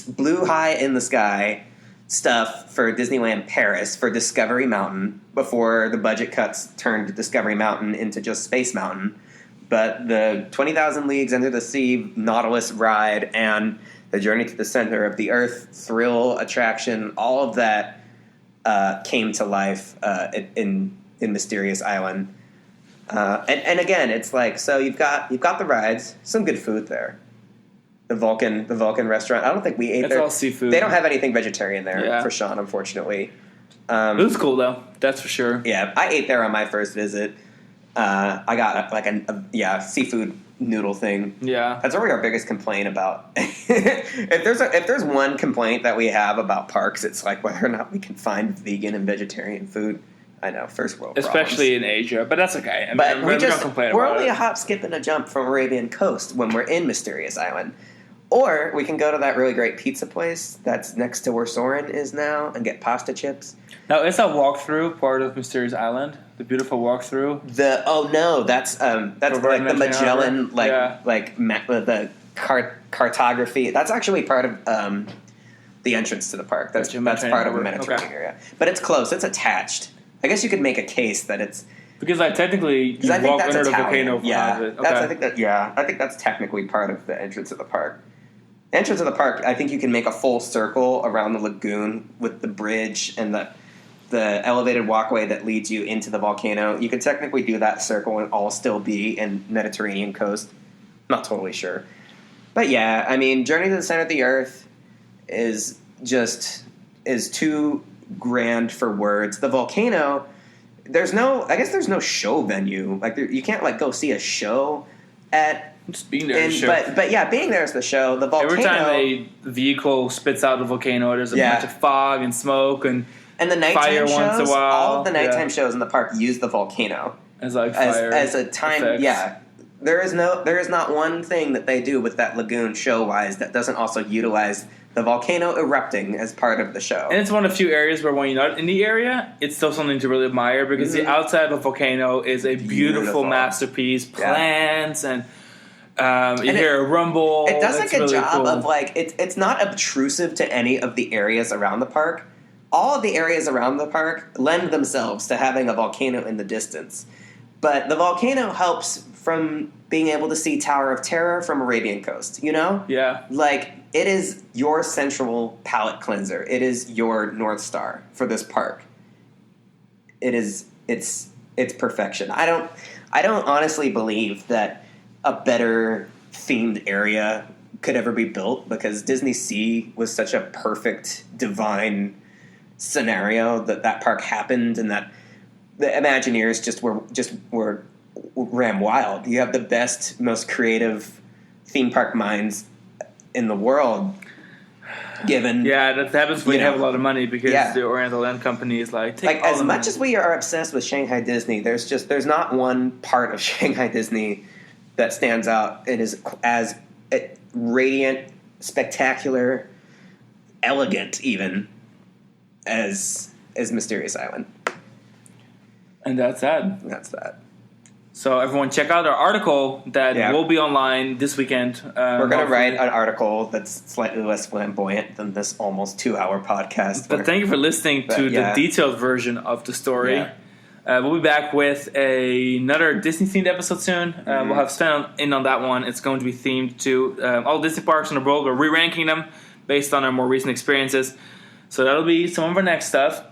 blue high in the sky stuff for Disneyland Paris for Discovery Mountain before the budget cuts turned Discovery Mountain into just Space Mountain. But the 20,000 Leagues Under the Sea Nautilus ride and the Journey to the Center of the Earth thrill attraction, all of that came to life in Mysterious Island. And again, it's like, so you've got the rides, some good food there. The Vulcan restaurant. I don't think we ate there. It's all seafood. They don't have anything vegetarian there for Sean, unfortunately. It was cool though, that's for sure. Yeah, I ate there on my first visit. I got a seafood noodle thing. Yeah, that's really our biggest complaint about. if there's one complaint that we have about parks, it's like whether or not we can find vegan and vegetarian food. I know, first world especially problems. in Asia, but that's okay. But we're only it. a hop, skip, and a jump from Arabian Coast when we're in Mysterious Island. Or we can go to that really great pizza place that's next to where Soren is now and get pasta chips. Now, is that walkthrough part of Mysterious Island? The beautiful walkthrough? That's like the Magellan, the cartography. That's actually part of the entrance to the park. That's part of the Mediterranean area. But it's close. It's attached. I guess you could make a case that it's... Because technically, you walk under the volcano yeah, of it. Okay. I think that's technically part of the entrance of the park. Entrance of the park, I think you can make a full circle around the lagoon with the bridge and the elevated walkway that leads you into the volcano. You could technically do that circle and all still be in Mediterranean coast. Not totally sure. But yeah, I mean, Journey to the Center of the Earth is too grand for words. The volcano, there's no show venue. Like you can't go see a show at... Just being there is the show. But yeah, being there is the show. The volcano... Every time a vehicle spits out a volcano, there's a bunch of fog and smoke and the nighttime fire shows, once a while. All of the nighttime shows in the park use the volcano as fire as a time. effects. Yeah, there is not one thing that they do with that lagoon show wise that doesn't also utilize the volcano erupting as part of the show. And it's one of the few areas where when you're not in the area, it's still something to really admire because the outside of a volcano is a beautiful masterpiece. Plants and you hear a rumble. It does a good job cool. of it's not obtrusive to any of the areas around the park. All of the areas around the park lend themselves to having a volcano in the distance. But the volcano helps from being able to see Tower of Terror from Arabian Coast, you know? Yeah. It is your central palate cleanser. It is your North Star for this park. It's perfection. I don't honestly believe that a better themed area could ever be built because Disney Sea was such a perfect, divine scenario that park happened and that the Imagineers ran wild. You have the best, most creative theme park minds in the world. Given that happens when you have a lot of money because the Oriental Land Company is as much as we are obsessed with Shanghai Disney, there's not one part of Shanghai Disney that stands out. It is as radiant, spectacular, elegant, even as Mysterious Island. And that's that. That's that. So everyone check out our article that will be online this weekend. We're going to write an article that's slightly less flamboyant than this almost 2-hour podcast. But thank you for listening to the detailed version of the story. Yeah. We'll be back with another Disney-themed episode soon. We'll have Sven in on that one. It's going to be themed to all Disney parks in the world. We're re-ranking them based on our more recent experiences. So that'll be some of our next stuff.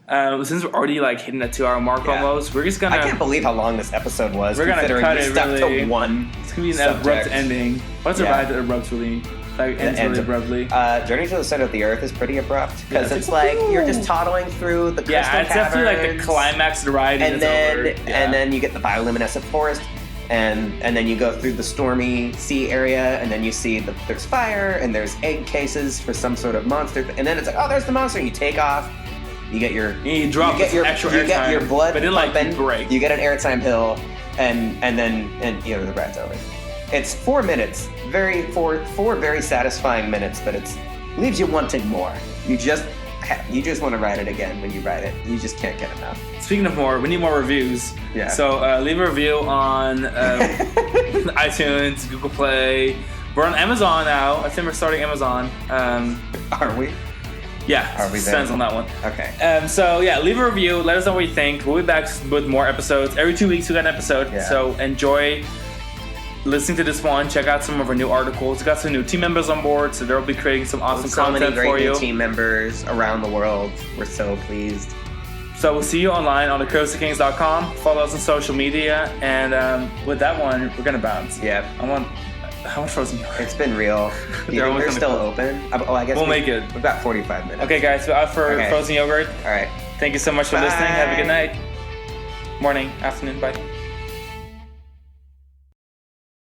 Since we're already hitting that 2-hour mark almost, we're just gonna... I can't believe how long this episode was. We're gonna cut it to one. It's gonna be an abrupt ending. What's a ride that abrupts really? Ends really abruptly. Journey to the Center of the Earth is pretty abrupt because it's you're just toddling through the crystal caverns. Yeah, it's definitely the climax of the ride, and then you get the bioluminescent forest, and then you go through the stormy sea area, and then you see there's fire and there's egg cases for some sort of monster, and then it's there's the monster, and you take off. You get your extra airtime, you get your blood but pumping. Break. You get an airtime hill, and then the ride's over. It's 4 minutes, four very satisfying minutes, but it leaves you wanting more. You just want to ride it again when you ride it. You just can't get enough. Speaking of more, we need more reviews. Yeah. So leave a review on iTunes, Google Play. We're on Amazon now. I think we're starting Amazon. Are we? Yeah, are we there? Depends on that one. Okay. Leave a review. Let us know what you think. We'll be back with more episodes. Every 2 weeks we got an episode. Yeah. So enjoy listening to this one. Check out some of our new articles. We got some new team members on board, so they'll be creating some awesome content for you. So many great new team members around the world. We're so pleased. So we'll see you online on thecoasterkings.com. Follow us on social media, and with that one, we're gonna bounce. Yeah. How much frozen yogurt? It's been real. They're still open? I guess we'll make it. We've got 45 minutes. Okay, guys. So out for frozen yogurt. All right. Thank you so much for listening. Have a good night. Morning, afternoon. Bye.